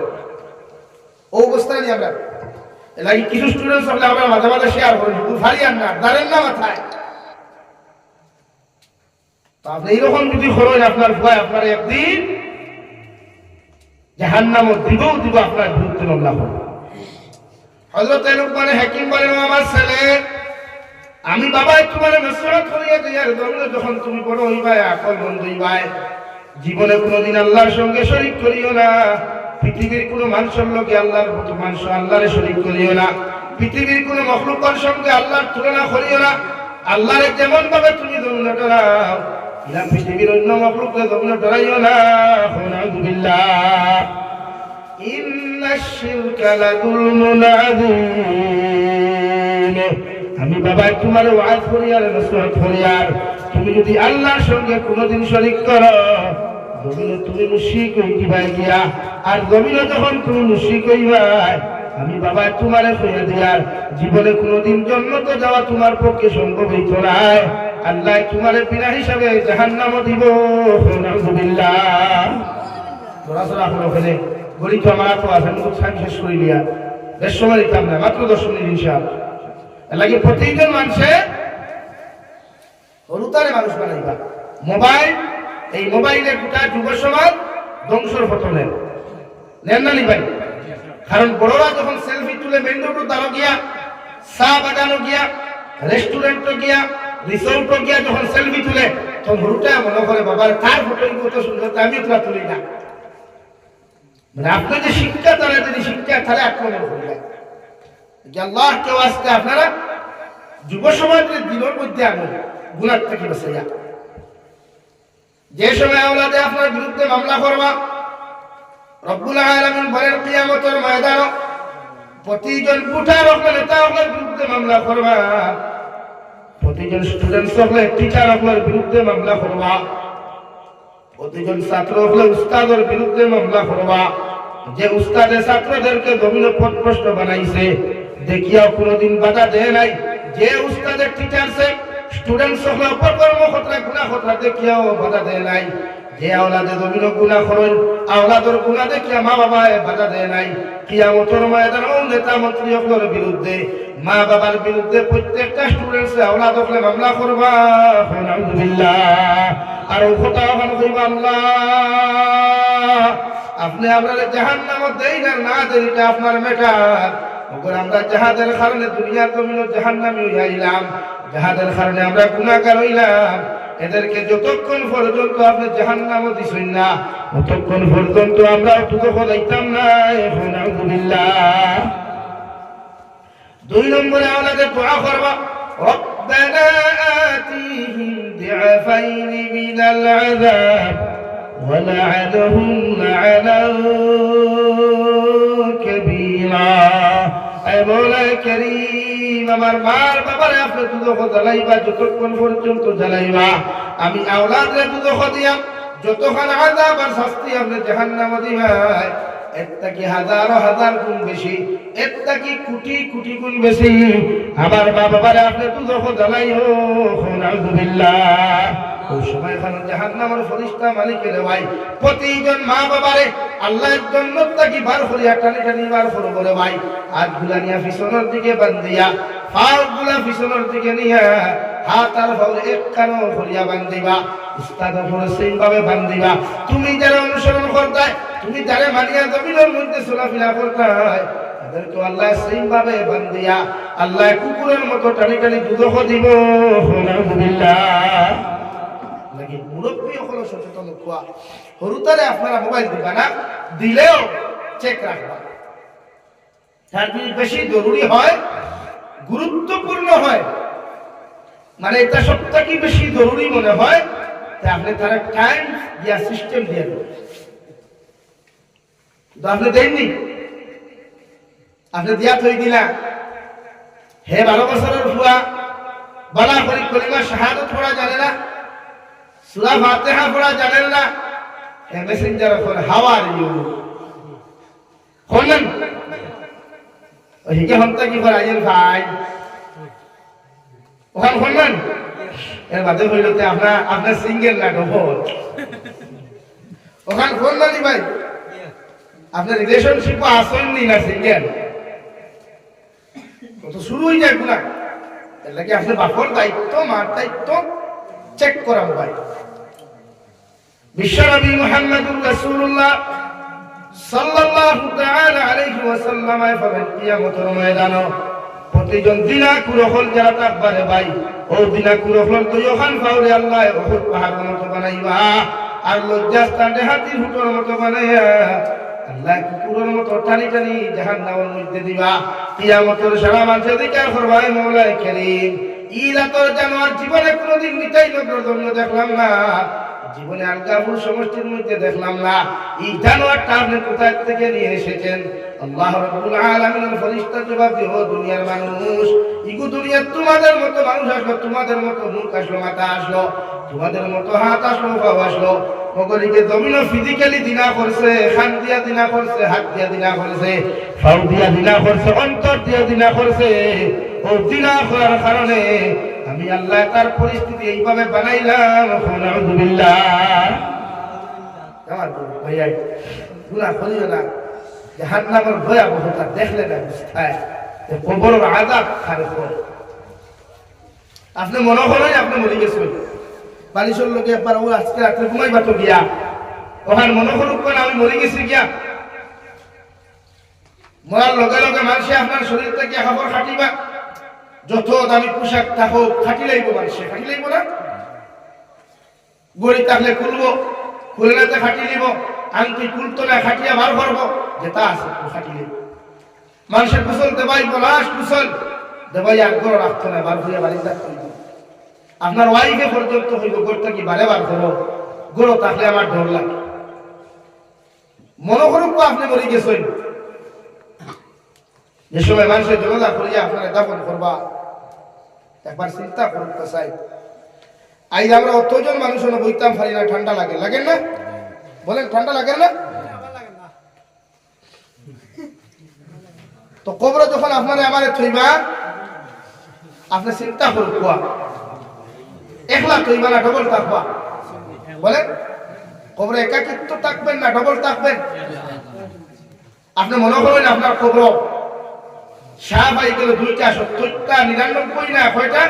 ও অবস্থায় নিয়ে আমরা এলাকি কিছু স্টুডেন্টস হলে আমরা মাঝে মাঝে শেয়ার করি, ফারিয়ান না দাঁড়েন না মাথায়। তো আপনি এইরকম যদি করেন আপনার ভয় আপনার একদিন জাহান্নামে দিব আপনার বিরুদ্ধে মামলা হবে। হযরত লুকমান হাকিম বলেন, আমার ছেলে আমি বাবা তোমার নসিহত করিয়া দিয়ার জন্য যখন তুমি বড় হইবা আকল বন্ধ হইবা জীবনে কোনোদিন আল্লাহর সঙ্গে শরীক করিও না। পৃথিবীর কোনো মানুষের লোকে আল্লাহর মতো মানুষ আল্লাহরে শরীক করিও না। পৃথিবীর কোনো মখলুকের সঙ্গে আল্লাহর তুলনা করিও না। আল্লাহরে যেমন ভাবে তুমি জমিনে ডরাও ইলা পৃথিবীর অন্য মখলুককে জমিনে ডরাইও না। আলহামদুলিল্লাহ। ইন্নাশ শিরকা লাযুলমুন আযীম। আমি বাবা তোমার ওয়াজ করিয়ার নসিহত করিয়ার তুমি যদি আল্লাহর সঙ্গে কোনোদিন শরীক করো জমিনে তুমি মুশরিক হইবাই গিয়া, আর জমিনে যখন তুমি মুশরিক হইবাই আমি বাবা তোমারে কইয়া দিয়ার জীবনে কোনোদিন জান্নাতে যাওয়া তোমার পক্ষে সম্ভব হইতো না। আল্লাহ তোমারে বিনা হিসাবে জাহান্নামে দিব। আলহামদুলিল্লাহ। দরাসরা হলো ফেলে গড়ি তো আমার তো আছে মুখ সাইন শেষ করে দিয়া বেশ সময় দিতাম না, মাত্র 10 মিনিট ইনশাআল্লাহ। লাগে প্রতিজন মানুষে হলুতারে মানুষ বানাইবা। মোবাইল, এই মোবাইলের গোটা যুব সমাজ ধ্বংসর পথনে নেন না ভাই। কারণ বড়রা যখন সেলফি তুলে মেন রোডে দাঁড়ো গিয়া, চা বাগানো গিয়া, রেস্টুরেন্টে গিয়া, রিসোর্টে গিয়া যখন সেলফি তুলে তখন হলুটা মনে করে বাবার তার ফটোই কত সুন্দর, আমি তোলা তুলি না। মানে আপনার যে শিক্ষা তারা যদি শিক্ষা তাহলে আক্রমণ হয়ে যায়। আল্লাহ কেউ আজকে আপনারা যুব সমাজের দিনের মধ্যে আনুন গুনাহ থেকে বাঁচাইয়া। যে সময় আওলাদে আপনার বিরুদ্ধে মামলা করবা রব্বুল আলামিন বলেন কিয়ামতের ময়দানে প্রতিজন বুটা রকমের নেতা আপনার বিরুদ্ধে মামলা করবা, প্রতিজন স্টুডেন্ট সকলে টিচার আপনার বিরুদ্ধে মামলা করবা, প্রতিজন ছাত্র হলে উস্তাদের বিরুদ্ধে মামলা করবা। যে উস্তাদে ছাত্রদেরকে জমিনে পথভ্রষ্ট বানাইছে দেখিয়াও কোনোদিন বাধা দেয় নাই, যে উস্তাদের টিচারছে স্টুডেন্ট সকল অপকর্ম খতরা গুনাহ খতরা দেখিয়াও বাধা দেয় নাই। যে আওলাদে জমিন গুনাহ করেন আওলাদর গুনাহ দেখিয়া মা বাবায় বাধা দেয় নাই। কিয়ামতের ময়দানে নেতা মন্ত্রী সকলের বিরুদ্ধে মা বাবার বিরুদ্ধে প্রত্যেকটা স্টুডেন্টস আওলাদ সকলে মামলা করবা। আলহামদুলিল্লাহ। আর কথা ওখানে কইবা আল্লাহ আপনি আপনার জাহান্নামে দেই না দেই এটা আপনার ম্যাটার। ওপর আমরা জাহাদের কারণে দুনিয়ার জমিনে জাহান্নামী হইলাম, জাহাদের কারণে আমরা গুনাহগার হইলাম। এদেরকে যতক্ষণ পর্যন্ত আপনি জাহান্নামে দিছেন না ততক্ষণ পর্যন্ত আমরা দুঃখ যাইতাম না। আলহামদুলিল্লাহ। 2 নম্বরে আওলাদে দোয়া করবা রব্বানা আতিহিম দিআফাইন মিনাল আযাব ওয়া লা'আনহুম লা'নান কাবীরা। আয় মওলা করিম আমার মার বাবারে আপনি দুঃখ জ্বালাইবা যতক্ষণ পর্যন্ত জ্বালাইবা। আমি আওলাদরে দুঃখ দিয়া যতক্ষণ আযাব আর শাস্তি আপনি জাহান্নামে দিবা এর থেকে হাজার হাজার গুণ বেশি, এর থেকে কোটি কোটি গুণ বেশি আমার মা বাবারে আপনি দুঃখ জ্বালাইও। আলহামদুলিল্লাহ। ওই সময় জাহান্নামের ফেরেশতা মালিকের ভাই প্রতিজন মা বাবারে আল্লাহর জান্নাত থেকে বার করিয়া টানি টানি বার করবো রে ভাই। হাত গুলা নিয়া পিছনের দিকে বান্ধিয়া পা গুলা পিছনের দিকে নিয়া হাত আর পাও এক কানো করিয়া বান্ধিবা। উস্তাদ উপরে সেইভাবে বান্ধিবা। তুমি যারা অনুসরণ করতাই তুমি যারা মানিয়া জমিনের মধ্যে চলাফেরা করতাই তাদেরকে আল্লাহ সেইভাবে বান্ধিয়া আল্লাহ কুকুরের মতো টানি টানি দুধ দিব। আলহামদুলিল্লাহ। লাগে মুরব্বী হলো সচেতন হওয়া। হরুতারে আপনারা মোবাইল দিবা না, দিলেও চেক রাখবা। তার যদি বেশি জরুরি হয় গুরুত্বপূর্ণ হয় মানে এটা সবথেকে বেশি জরুরি মনে হয় তা আপনি তার টাইম দিয়া সিস্টেম দিয়ে দেবেন। তো আপনি দেননি, আপনি দিয়া থই দিলা হে 12 বছরের ফুয়া বালা করি কলিমা শাহাদাত পড়া জানে না, সূরা ফাতিহা পড়া জানেন না, হে messenger for how are you কোনন ওই কি হন্তা কি করে আইন ভাই ওখান কোনন এর বাদে হইলতে আপনার সিঙ্গেল না ডবল ওখান কোন না ভাই আপনার রিলেশনশিপ আসেননি না সিঙ্গেল তো শুরু হয়ে যায় গুনাহ। এর লাগে আপনি বাপর দায়িত্ব মার দায়িত্ব চেক করা ভাই। বিশ্বনবী মুহাম্মদুর রাসূলুল্লাহ সাল্লাল্লাহু তাআলা আলাইহি ওয়াসাল্লাম বলেন কিয়ামতের ময়দানে প্রতিজন দিনাকুর হল যারা থাকবারে ভাই ও দিনাকুর হল তো ইহান ফাউরে আল্লাহ উহুদ পাহাড়ের মতো বানাইবা আর লজ্জাস্থানে হাতির হুটোর মতো বানাইয়া আল্লাহ কুকুরের মতো টানি টানি জাহান্নামের মধ্যে দিবা। কিয়ামতের সারা মানুষের দিকার করবা হে মওলা করিম ইলা তোর জানোয়ার জীবনে কোনোদিন নিতাই নগ্রদম্য দেখলাম না, জীবনে আলগাপুর সমষ্টির মধ্যে দেখলাম না। এই জানোয়ারটা আপনি কোথায় থেকে নিয়ে এসেছেন? আল্লাহ রাব্বুল আলামিনের ফেরেশতা জবাব দিও দুনিয়ার মানুষ ইগো দুনিয়ার তোমাদের মতো মানুষ আসলো, তোমাদের মতো মুখ আসলো, মাথা আসলো, তোমাদের মতো হাত আসলো, পা আসলো, মগরিকে জমিন ফিজিক্যালি দিনা করছে, খান দিয়া দিনা করছে, হাত দিয়া দিনা করছে, পাও দিয়া দিনা করছে, অন্তর দিয়া দিনা করছে। ও দিনা করার কারণে আমি আল্লাহ তার পরিস্থিতি এইভাবে বানাইলাম। আলহামদুলিল্লাহ। আমার ভাইয়া গুনাহ করিও না, জাহান্নামের ভয়াবহতা দেখলে না বুঝতায় কবরের আযাব খারে পড়ে। আপনি মনে করেন আপনি মরে গেছেন বালিশের লোকে একবার ও আজকে রাত্রে ঘুমাইবা তো গিয়া ওখানে মনে করুক না আমি মরে গেছি গিয়া। মরার লগে লগে মানুষে আপনার শরীর থেকে খবর খাটিবা, যত দামি পোশাক থাকুক খাটি লাইব, মানুষে খাটি লাইব না, গড়ি থাকলে খুলবো, খুলে নাতে খাটি লিব, আংটি খুলতো না খাটিয়া বার করবো, যেটা আছে খাটি লিব। মানুষের কুশল দেবাই বলাস কুশল দেবাই আর গড় রাখতো না, বার হইয়া বাড়ি থাকতো। আপনার ওয়াইফে পর্যন্ত হইব গোড়টা কি বারে বার করো, গোড় থাকলে আমার ডর লাগে। মনে করুক আপনি মরে গেছেন, যে সময় মানুষের জনতা করিয়া আপনারা দাফন করবা একবার চিন্তা করুন তো চাই। আজ আমরা অতজন মানুষ বইতাম পারি না, ঠান্ডা লাগে, লাগেন না? বলেন ঠান্ডা লাগে না? তো কবরে যখন আপনারা আমার থইবা আপনি চিন্তা করুক একলা তৈবা না ডবল থাকবা? বলেন, কবরে একাকিত্ব থাকবেন না ডবল থাকবেন? আপনি মনে করেন আপনার কবর শাহ ভাই গেল 2টা 70টা 99 না কয়টা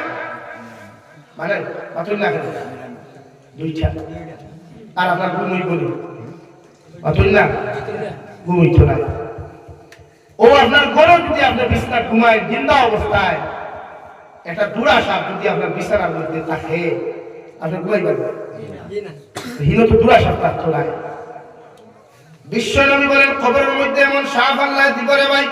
মানে মাত্র না 2টা, আর আপনার ঘুমই বলি মাত্র না ঘুমই তো না। ও আপনার ঘরে যদি আপনি বিছানা ঘুমায় জিন্দা অবস্থায় একটা দুরা সাপ যদি আপনার বিছানার মধ্যে থাকে আপনি ঘুমাইবেন হীন তো দুরা সাপ থাকতো না। বিশ্ব নবী বলেন কবরের মধ্যে এমন সাপ আল্লাহ দিব রে ভাই,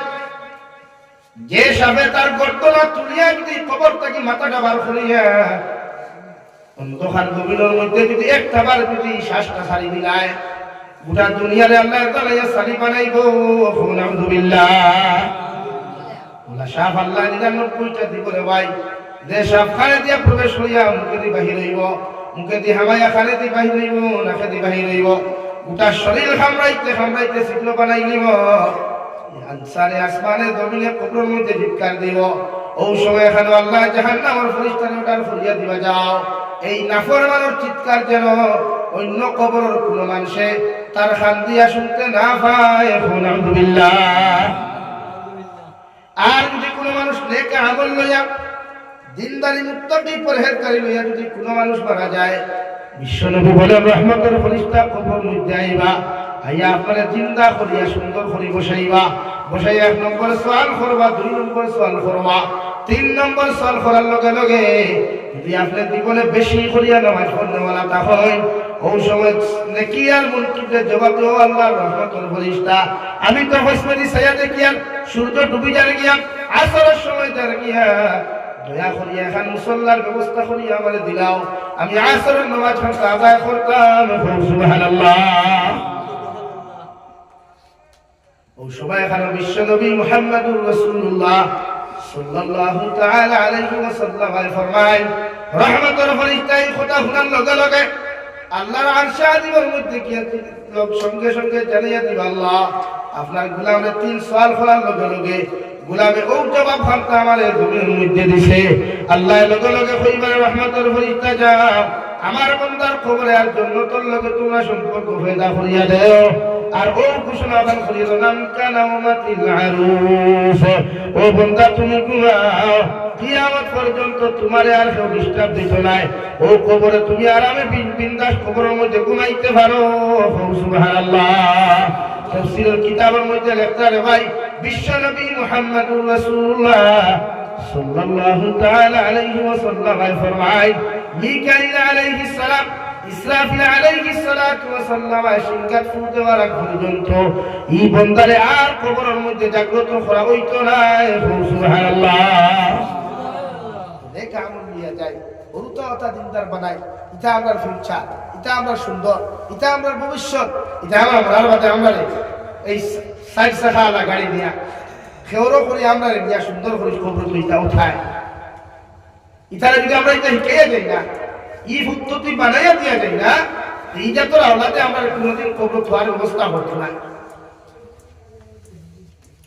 যে সাপে তার গর্দনা তুলিয়া যদি কবর থেকে মাথাটা বার করিয়া অন্ধকার গভীরের মধ্যে যদি একটা বার যদি শ্বাসটা ছাড়ি দিলায় গোটা দুনিয়ারে আল্লাহ তাআলা সালি বানাইব। আলহামদুলিল্লাহ। ওলা সাপ আল্লাহ 99টা দিব রে ভাই, যে সাপ খালে দিয়া প্রবেশ হইয়া মুখে দিয়ে বাহির হইব, মুখে দিয়ে হামাইয়া খালে দিয়ে বাহির হইব, নাকে দিয়ে বাহির হইব, গোটা শরীর খামড়াইতে খামড়াইতে ছিদ্র বানাই নিব। আনসারে আসমানে জমিনে কবরের মধ্যে ধিক্কার দিব। ওই সময় এখানে আল্লাহ জাহান্নামের ফেরেশতারা ওটার ফরিয়া দিবা যাও। এই নাফরমানের চিৎকার যেন অন্য কবরের কোনো মানুষে তার কান দিয়া শুনতে না পায়। আলহামদুলিল্লাহ। আর যদি কোনো মানুষ নেক আমল লইয়া দিনদারি মুত্তাকি পরহেজগারি লইয়া যদি কোনো মানুষ মারা যায়, বিশ্বনবী বলেন রহমতের ফেরেশতা কবর মধ্যে আইবা, আইয়া আপনারা জিন্দা করিয়া সুন্দর করে বসাইবা, বসাইয়া 1 নম্বর সওয়াল করবা, 2 নম্বর সওয়াল করবা, 3 নম্বর সওয়াল করার লগে লগে যদি আপনি জীবনে বেশি করিয়া নামাজ পড়নেওয়ালা তা হয়, ওই সময় নেকি আর মুনকিরের জবাব দেও আল্লাহর রহমতের ফেরেশতা আমি তো হসমেদি ছায়া দেখিয়া সূর্য ডুবি যারে গিয়া আসরের সময় যারে গিয়া দয়া করিয়া এখন মুসল্লার ব্যবস্থা করিয়া আমারে দিলাও, আমি আসরের নামাজ আদায় করতাম। সুবহানাল্লাহ। ওই সময় এখানে বিশ্বনবী মুহাম্মদুর রাসূলুল্লাহ সাল্লাল্লাহু তাআলা আলাইহি ওয়াসাল্লাম ফরমায় রহমতের ফেরেশতা এই কথা শোনার লগে লগে আল্লাহর আরশে আজিমের মধ্যে কি লোক সঙ্গে সঙ্গে জানিয়ে দিবে আল্লাহ আপনার গোলামের 3 সওয়াল করার লগে লগে গোলামে ও জবাব ফালতা আমারে জমিনের মধ্যে দিছে। আল্লাহ লগে লগে কইবার রহমতের ফেরেশতা যাও আমার বান্দার কবরে আর জান্নাতের লগে তোমরা সম্পর্ক পয়দা করিয়া দেও। আর ও ঘোষণা দান করিল নাম কানা উম্মাতিল আরুফ, ও বান্দা তুমি ঘুমাও কিয়ামত পর্যন্ত তোমারে আর কেউ ডিস্টার্ব দিত নাই। ও কবরে তুমি আরামে বিন্দাস কবরের মধ্যে ঘুমাইতে পারো। সুবহানাল্লাহ। তাফসীরের কিতাবের মধ্যে লেখা রে ভাই বিশ্বনবী মুহাম্মদুর রাসূলুল্লাহ সাল্লাল্লাহু তাআলা আলাইহি ওয়াসাল্লাম ফরমায় মিকাইল আলাইহিস সালাম ইসরাফিল আলাইহিস সালাতু ওয়াসাল্লাম শিঙ্গাত ফুটে ওয়ালা পর্যন্ত এই বান্দারে আর কবরের মধ্যে জাগ্রত করা হইতো না। সুবহানাল্লাহ। দেখা আমল নিয়ে যায় ওরুতা অতা দিনদার বানায়, এটা আমরা ফিউচার, এটা আমরা সুন্দর, এটা আমরা ভবিষ্যৎ, এটা আমরা বাদে আমরা এই সাইড সাখালা গাড়ি দিয়া খেওরো করে আমরা দিয়া সুন্দর করে কবর লইতা উঠায়। ইতারে যদি আমরা এটা শিখাইয়া যাই না, ই পদ্ধতি বানাইয়া দিয়া যাই না, এইটা তোর আওলাদে আমরা কোনোদিন কবর থোয়ার ব্যবস্থা হতো না।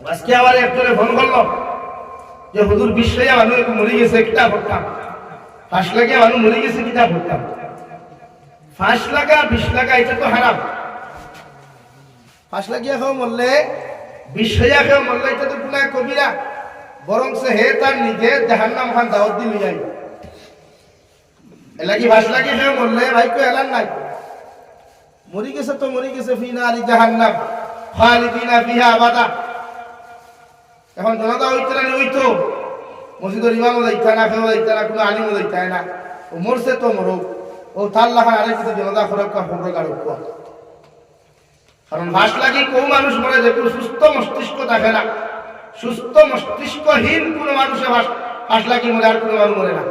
আজকে আবার একজনে ফোন করলো যে হুজুর বিশ্বে মানুষ মরে গেছে কিতা করতাম, 5 লাখে মানুষ মরে গেছে কিতা করতাম। 5 লাখ আর 20 লাখ এটা তো হারাম। 5 লাখ কেউ মরলে 20 হাজার কেউ মরলে এটা তো গুনাহ কবিরা, বরং সে হে তার নিজে জাহান্নাম খান দাওয়াত দিল যাই। এলাকি 5 লাখ কেউ মরলে ভাই কো এলান নাই, মরি গেছে তো মরি গেছে ফি নারি জাহান্নাম খালিদিনা ফিহা আবাদা। এখন জনতা হইতে না হইতো মসজিদের ইমামও যাইতা না, কেউ যাইতা না, কোনো আলিমও যাইতা না, ও মরছে তো মরুক, ও তার লাখান আরেক কিছু জনতা খরক খবর কারক। কারণ 5 লাখই কেউ মানুষ মরে যে কোনো সুস্থ মস্তিষ্ক থাকে না, সুস্থ মস্তিষ্কহীন কোনো মানুষে 5 লাখই মরে, আর কোনো মানুষ মরে না।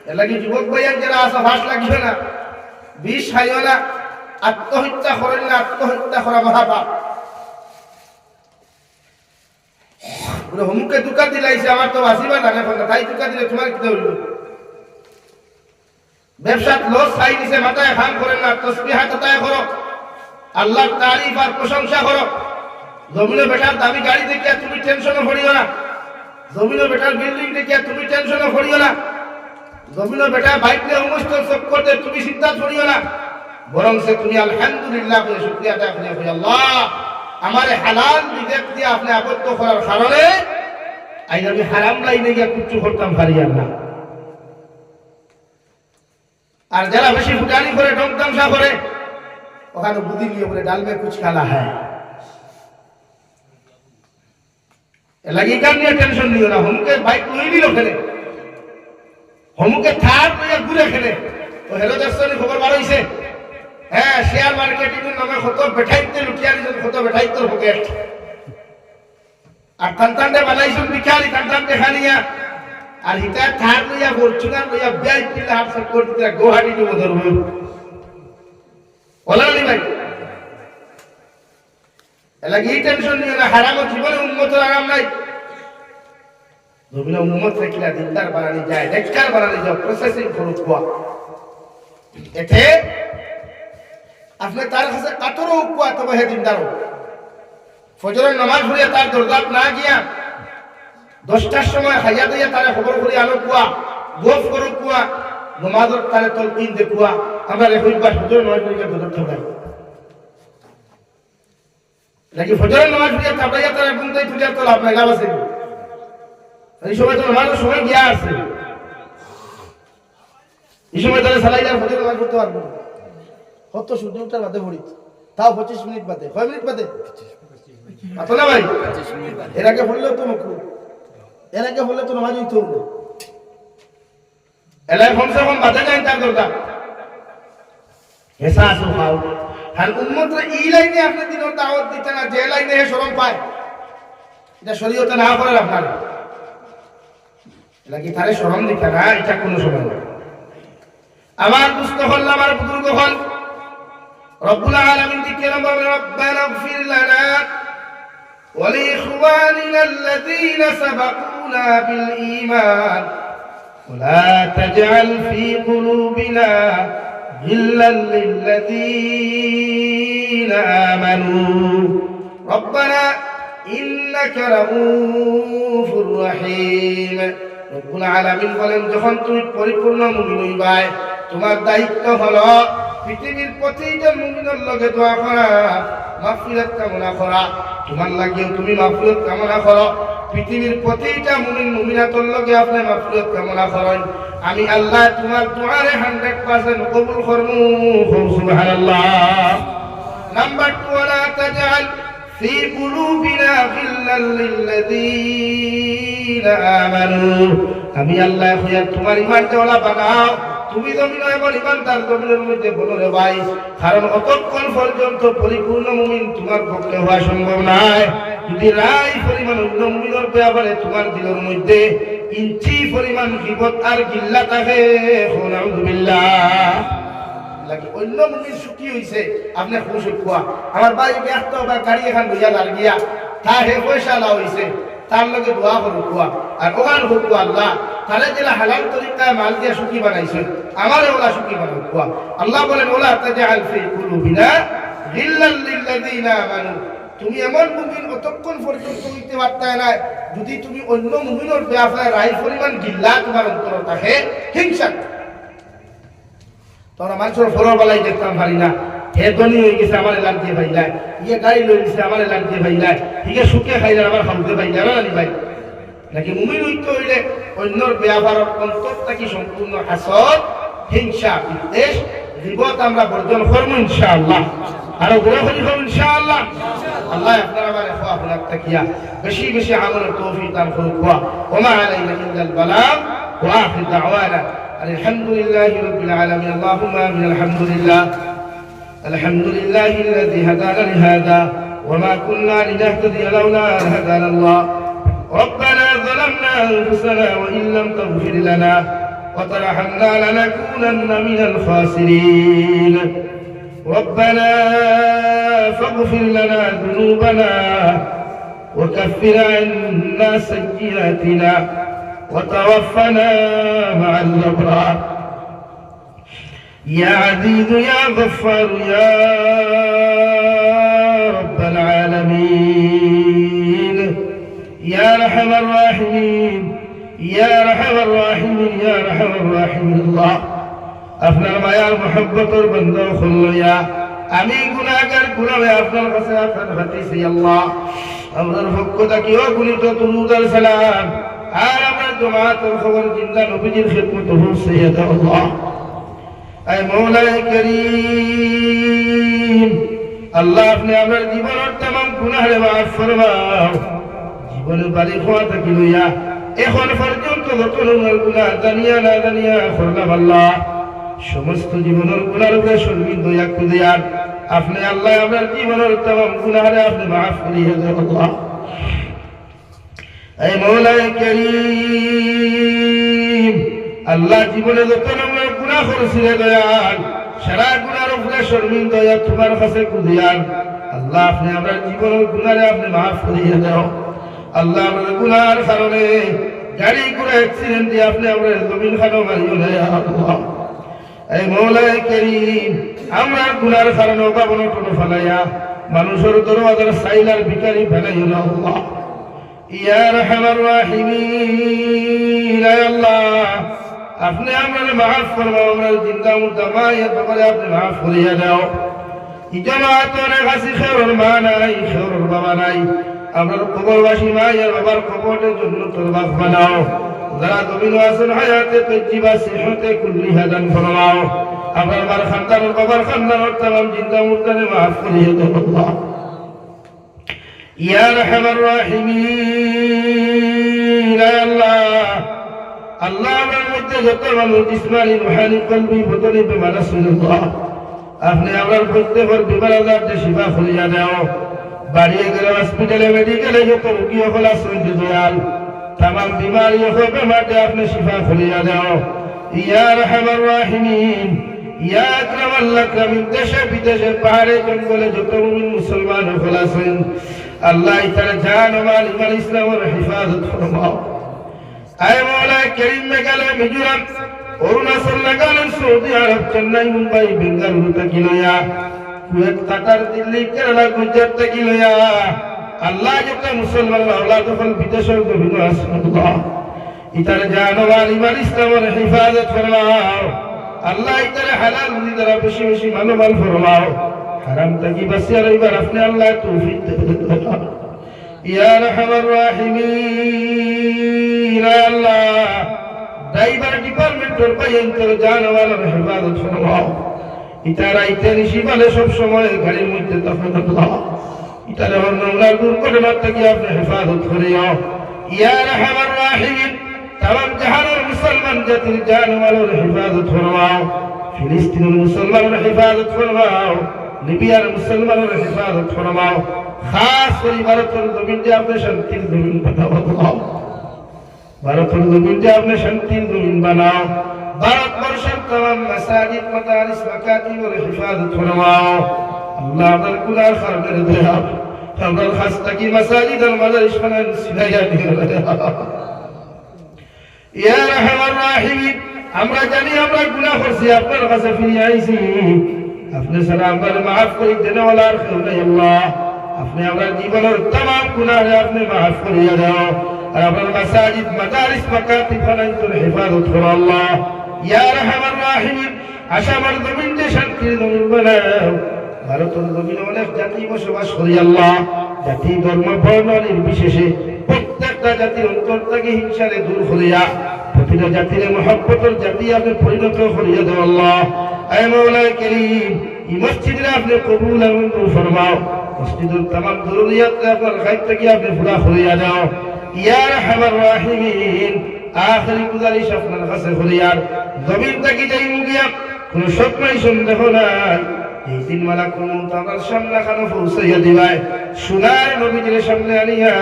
এর লাগি যুবক ভাইয়ান যারা আছে 5 লাখই না, 20 হাইও না, আত্মহত্যা করেন না, আত্মহত্যা করা মহাপাপ। হুমুকে দুকা দিলাইছে আমার তো বাসিবা না, তাই দুকা দিলে তোমার কি হইল? ব্যবসাত লস খাই দিছে, মাথায় খান করেন না, তসবিহ হাতে করো, আল্লাহর তারিফ আর প্রশংসা করো। জমিনে বেটার দামি গাড়ি দেখিয়া তুমি টেনশনও করিও না, জমিনে বেটার বিল্ডিং দেখিয়া তুমি টেনশনও করিও না। জমিনের বেটা বাইক নিয়ে সমস্ত সব করতে তুমি চিন্তা করিও না, বরং সে তুমি আলহামদুলিল্লাহ বলে শুকরিয়া আদায় করিয়া আল্লাহ আমার হালাল রিজিক দিয়ে আপনি আবদ্ধ করার কারণে আজ আমি হারাম লাইনে গিয়ে কিচ্ছু করতাম পারি না। আর যারা বেশি ফুটানি করে ডং তামসা করে ওখানে বুদ্ধি নিয়ে বলে ডাল মে কুছ খালা হ্যায়, এলাকি কার নিয়ে টেনশন নিও না। হমুকে বাইক লই নিল খেলে, হমুকে থার লইয়া ঘুরে খেলে। তো হেলো দর্শনী খবর বার হইছে, হ্যাঁ শেয়ার মার্কেটিং এর নামে কত বেঠাইতে লুটিয়া নিছেন, কত বেঠাইতে পকেট। আর টানটানতে বানাইছেন বিকালি টানটানতে খানিয়া, আর হিতা থার লইয়া ফরচুনার লইয়া ব্যাগ কিনলে হাত সাপ করে দিতে গুয়াহাটি নিব ধরবো। বলা নি ভাই, এলাকি টেনশন নিও না। হারাম জীবনে উন্মতের আরাম নাই। জমিনে উন্মত থাকলে দিনদার বানানি যায়, নেককার বানানি যায়, প্রসেসিং খরচ হওয়া। এতে আপনি তার কাছে কাতরও উপা তবে হে দিনদারও। ফজরের নামাজ পড়িয়া তার দরজাত না গিয়া 10টার সময় খাইয়া দিয়া তারে খবর করি আলো কুয়া, গোফ করো কুয়া, নামাজের তারে তলকিন দেখুয়া। আমরা রেখুইবা ফজরের নামাজ পড়িয়া দরজাত ঠকাই নাকি ফজরের নামাজ পড়িয়া তাবাইয়া তারে বুনতাই তুলিয়া তো লাভ নাই, লাভ আছে। এই সময় তো নামাজের সময় গিয়া আছে, এই সময় তাহলে সালাইদার ফজরের নামাজ পড়তে পারবো না। কত সূর্য উঠার বাদে পড়ি, তাও 25 মিনিট বাদে। কয় মিনিট বাদে? আতো না ভাই, এর আগে পড়লেও তো মকরুহ, এর আগে পড়লে তো নামাজ হইতো না। এলাই কমসে কম বাদে যায় তার দরকার হেসা আসো খাও। আর উম্মতরা এই লাইনে আপনি দিনের দাওয়াত দিতে না, যে লাইনে হে শরম পায়, এটা শরীয়তে না করে আপনার লাগি তারে শরম দিতে না, এটা কোনো সময় না। আমার দুস্থ হল, আমার বুজুর্গ হল, রব্বুল আলামিন দিকে রব্বানা ইগফির লানা ওয়া লিইখওয়ানিনা আল্লাযীনা সাবাকুনা বিল ঈমান ওয়া লা তাজআল ফী কুলুবিনা গিল্লান লিল্লাযীনা আমানু রব্বানা ইন্নাকা রাউফুর রহিম। রব্বুল আলামিন বলেন, যখন তুমি পরিপূর্ণ মুমিন হইবাই, তোমার দায়িত্ব হলো পৃথিবীর প্রতিটা মুমিনের লগে দোয়া করা, মাগফিরাত কামনা করা। তোমার লাগেও তুমি মাগফিরাত কামনা করো, পৃথিবীর প্রতিটা মুমিন মুমিনাতের লগে আপনি মাগফিরাত কামনা করেন। আমি আল্লাহ তোমার দোয়ারে 100% কবুল করমু। সুবহানাল্লাহ। নাম্বার 2, ওয়ালা তাজআল ফি কুলুবিনা গিল্লাল লিল্লাযীনা আমানু। আমি আল্লাহ হইয়া তোমার ঈমানকে ওলা বানাও। তুমি জমিন এমন ইমান তার জমিনের মধ্যে বলো রে ভাই, কারণ অতক্ষণ পর্যন্ত পরিপূর্ণ মুমিন তোমার পক্ষে হওয়া সম্ভব নয়। যদি রাই পরিমাণ অন্য মুমিনের ব্যাপারে তোমার দিলের মধ্যে ইঞ্চি পরিমাণ গীবত আর গিল্লা থাকে, নাউযুবিল্লাহ। লাগে অন্য মুমিন সুখী হইছে, আপনি খুশি কুয়া। আমার ভাইকে একটা বা গাড়ি এখান লইয়া লাগিয়া তা হে পয়সা লাও হইছে, তার লগে দোয়া করো কুয়া। আর ওখান হোক আল্লাহ তাহলে যেটা হালাল তরিকায় মাল দিয়া সুখী বানাইছে, আমারে ওলা সুখী বানাও কুয়া। আল্লাহ বলেন, ওলা তাজআল ফী কুলুবিনা গিল্লান লিল্লাযীনা আমানু। তুমি এমন মুমিন অতক্ষণ পর্যন্ত হইতে পারতা না যদি তুমি অন্য মুমিনের ব্যাপারে রাই পরিমাণ গিল্লা তোমার অন্তর থাকে, হিংসা। তোমরা মানুষের ফরর বালাই দেখতাম পারি না, হে ধনী হয়ে গেছে আমার এলাক দিয়ে ভাইলাই, ইয়ে গাড়ি লই গেছে আমার এলাক দিয়ে ভাইলাই, ঠিক আছে সুখে খাইলে আমার খামতে ভাইলাই না ভাই। নাকি মুমিন হইতে হইলে অন্যর ব্যাপারের অন্তর থাকি সম্পূর্ণ হাসদ, হিংসা, বিদ্বেষ, গীবত আমরা বর্জন করবো ইনশাআল্লাহ। আরো বড় করে করবো ইনশাআল্লাহ। আল্লাহ আপনারা আমার আপনার তাকিয়া বেশি বেশি আমলের তৌফিক দান করুক। ওয়া মা আলাইনা ইল্লাল বালাগ ওয়া আখির দাওয়ানা আলহামদুলিল্লাহি রাব্বিল আলামিন। আল্লাহুম্মা আমিন। আলহামদুলিল্লাহ, আলহামদুলিল্লাহি الذي هدانا لهذا وما كنا لنهتدي لولا أن هدانا الله. ربنا ظلمنا أنفسنا وإن لم تغفر لنا وترحمنا لنكونن من الخاسرين. ربنا فاغفر لنا ذنوبنا وكفر عنا سيئاتنا وتوفنا مع الأبرار. يا عزيز يا غفار يا رب العالمين يا أرحم الراحمين ইয়া আরহামার রাহিমিন ইয়া আরহামার রাহিমিন আল্লাহ আপনার মায়ার মহব্বতের বান্দা হইয়া আমি গুনাহগার গুনাহে আপনার কাছে আপনার হাতিছি আল্লাহ আমরার পক্ষ থেকে অগণিত দুরূদ আর সালাম আর আমরা জামাতের খবর জিন্দা নবীজির খিদমত পৌঁছিয়ে দাও আল্লাহ আয় মওলায়ে করিম আল্লাহ আপনি আমার জীবনের तमाम গুনাহে মাফ ফরমাও জীবনের বাড়ি খোয়া থেকে লইয়া এখন পর্যন্ত যত গুনাহ জানিয়া না জানিয়া করলাম আল্লাহ সমস্ত জীবনের গুনাহের উপরে শরীর দয়া করে আর আপনি আল্লাহ আমার জীবনের तमाम গুনাহে আপনি maaf করিয়ে দেন আল্লাহ এই মওলায়ে করিম আল্লাহ জীবনে যত আমরা গুনাহ করেছি রে দয়াল সারা গুনাহের উপরে শরীর দয়া তোমার কাছে কুদিয়ার আল্লাহ আপনি আমার জীবনের গুনাহে আপনি maaf করিয়ে দাও আল্লাহ আমাদের গুনাহের কারণে গাড়ি ঘোড়া অ্যাক্সিডেন্ট দিয়ে আপনি আমরা জমিন খানো মারিও না আল্লাহ এই মওলায়ে করিম আমরা গুনার কারণে অভাবনা টনো ফেলাইয়া মানুষের দরওয়াজার সাইলার ভিখারি ফেলাইও না আল্লাহ ইয়া আরহামার রাহিমিন আল্লাহ আপনি আমাদের maaf ফরমাও আমরা জিন্দা মুর্দা মায়ের ব্যাপারে আপনি maaf করিয়া দাও এই জামাতের কাছে খেরর মা নাই খেরর বাবা নাই আমরা কবরবাসী মায়ের বাবার কবরের জন্য তওবা বানাও যারা জমিন আছেন হায়াতে তজ্জিবা সিহতে কুল্লি হাদান ফরমাও আমার মার খানদানের বাবার খানদানের तमाम জিন্দা মুর্দারে maaf করিয়ে দাও আল্লাহ ইয়া আরহামার রাহিমিন আল্লাহ আল্লাহ আমার মধ্যে যত মানুষ জিসমানি রূহানি কলবি বদনি বেমার আছে আল্লাহ আপনি আমার প্রত্যেকের বিমার আজাদে শিফা করিয়া দাও বাড়িয়ে গেলে হসপিটালে মেডিকেলে যত রোগী হল আশ্রয় দয়াল तमाम बीमारियों को बेमाटे आपने शिफा खुलिया दाओ या रहमान राहिमीन या अकरम अल्लाकरमीन देशे विदेशे पहाड़े जंगले जो मुमिन मुसलमान खलासिन अल्लाह इतारे जान माल इमान इस्लाम और हिफाजत फरमाओ आए मौला करीम में गले मिजोरम अरुणाचल नागालैंड सऊदी अरब चेन्नई मुंबई बेंगलुरु तक लोया कुवैत कतार दिल्ली केरला गुजरात तक लोया আল্লাহ যত মুসলমান আল্লাহ যখন বিদেশের জমিন আছে আল্লাহ ইতার জানওয়াল ইমান ইসলামের হিফাজত ফরমাও আল্লাহ ইতার হালাল রুজি দ্বারা বেশি বেশি মানবাল ফরমাও হারাম থেকে বাঁচিয়ে রইবার আপনি আল্লাহ তৌফিক দেন ইয়া আরহামার রাহিমিন আল্লাহ ড্রাইভার ডিপার্টমেন্টের পাইন্তর জানওয়ালের হিফাজত ফরমাও ইতারা ইতারি শিবালে সব সময় গাড়ির মধ্যে তখন আল্লাহ ইতারে নোংরা দুর্ঘটনা থেকে আপনি হেফাজত করিও ইয়া আরহামার রাহিমিন तमाम জাহানের মুসলমান জাতির জানমালের হেফাজত ফরমাও ফিলিস্তিনের মুসলমানের হেফাজত ফরমাও লিবিয়ার মুসলমানের হেফাজত ফরমাও খাস করে ভারতের জমিনে আপনি শান্তির জমিন বানাও ভারতের জমিনে আপনি শান্তির জমিন বানাও ভারতবর্ষের तमाम মাসাজিদ মাদারিস মাকাতিবের হেফাজত ফরমাও আল্লাহ আমাদের গুনার খারদের দয়া আমাদের খাস্তাকি মাসাজিদ আর মাদারিস বানান সিনাইয়া দিও ইয়া আরহামার রাহিমিন আমরা জানি আমরা গুনাহ করছি আপনার কাছে ফিরে আইছি আপনি সারা আমাদের maaf করে দেন ওয়ালা আর কেউ নাই আল্লাহ আপনি আমার জীবনের तमाम গুনাহ আপনি maaf করিয়া দাও আর আমাদের মাসাজিদ মাদারিস মাকাতিব বানাইতে হেফাজত করো আল্লাহ ইয়া আরহামার রাহিমিন আশামার জমিনে শান্তির জমিন বানাও ভারতের জমিনে অনেক জাতি বসবাস করি আল্লাহ জাতি ধর্ম বর্ণ নির্বিশেষে প্রত্যেকটা জাতির অন্তর থেকে হিংসারে দূর করিয়া প্রতিটা জাতির মহব্বতের জাতি আপনি পরিণত করিয়া দেও আল্লাহ আয় মাওলায়ে করিম এই মসজিদে আপনি কবুল আর মঞ্জুর ফরমাও মসজিদের तमाम জরুরিয়াত আপনার খাইত থেকে আপনি পুরা করিয়া দাও ইয়া আরহামার রাহিমিন আখিরি গুজারিশ আপনার কাছে করিয়ার জমিন থেকে যাই মুগিয়া কোনো স্বপ্নই সন্দেহ নাই এই দিন মালাকুল মউত আমার সামনে খানো পৌঁছাইয়া দিবাই সোনার নবীজির সামনে আনিয়া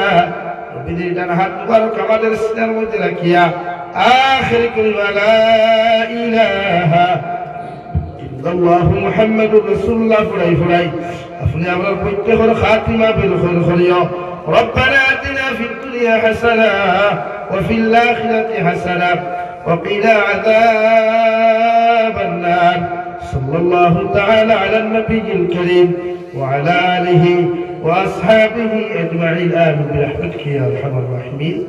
নবীজির ডান হাত মুবারক আমাদের সিনার মধ্যে রাখিয়া আখির কালিমা লা ইলাহা ইল্লাল্লাহু মুহাম্মাদুর রাসূলুল্লাহ ফুরাই ফুরাই আপনি আমার প্রত্যেকের খাতিমা বিল খায়র করিও ربنا آتنا في الدنيا حسنة وفي الآخرة حسنة وقنا عذاب النار صلى الله تعالى على النبي الكريم وعلى آله وأصحابه أجمعين آمين برحمتك يا أرحم الراحمين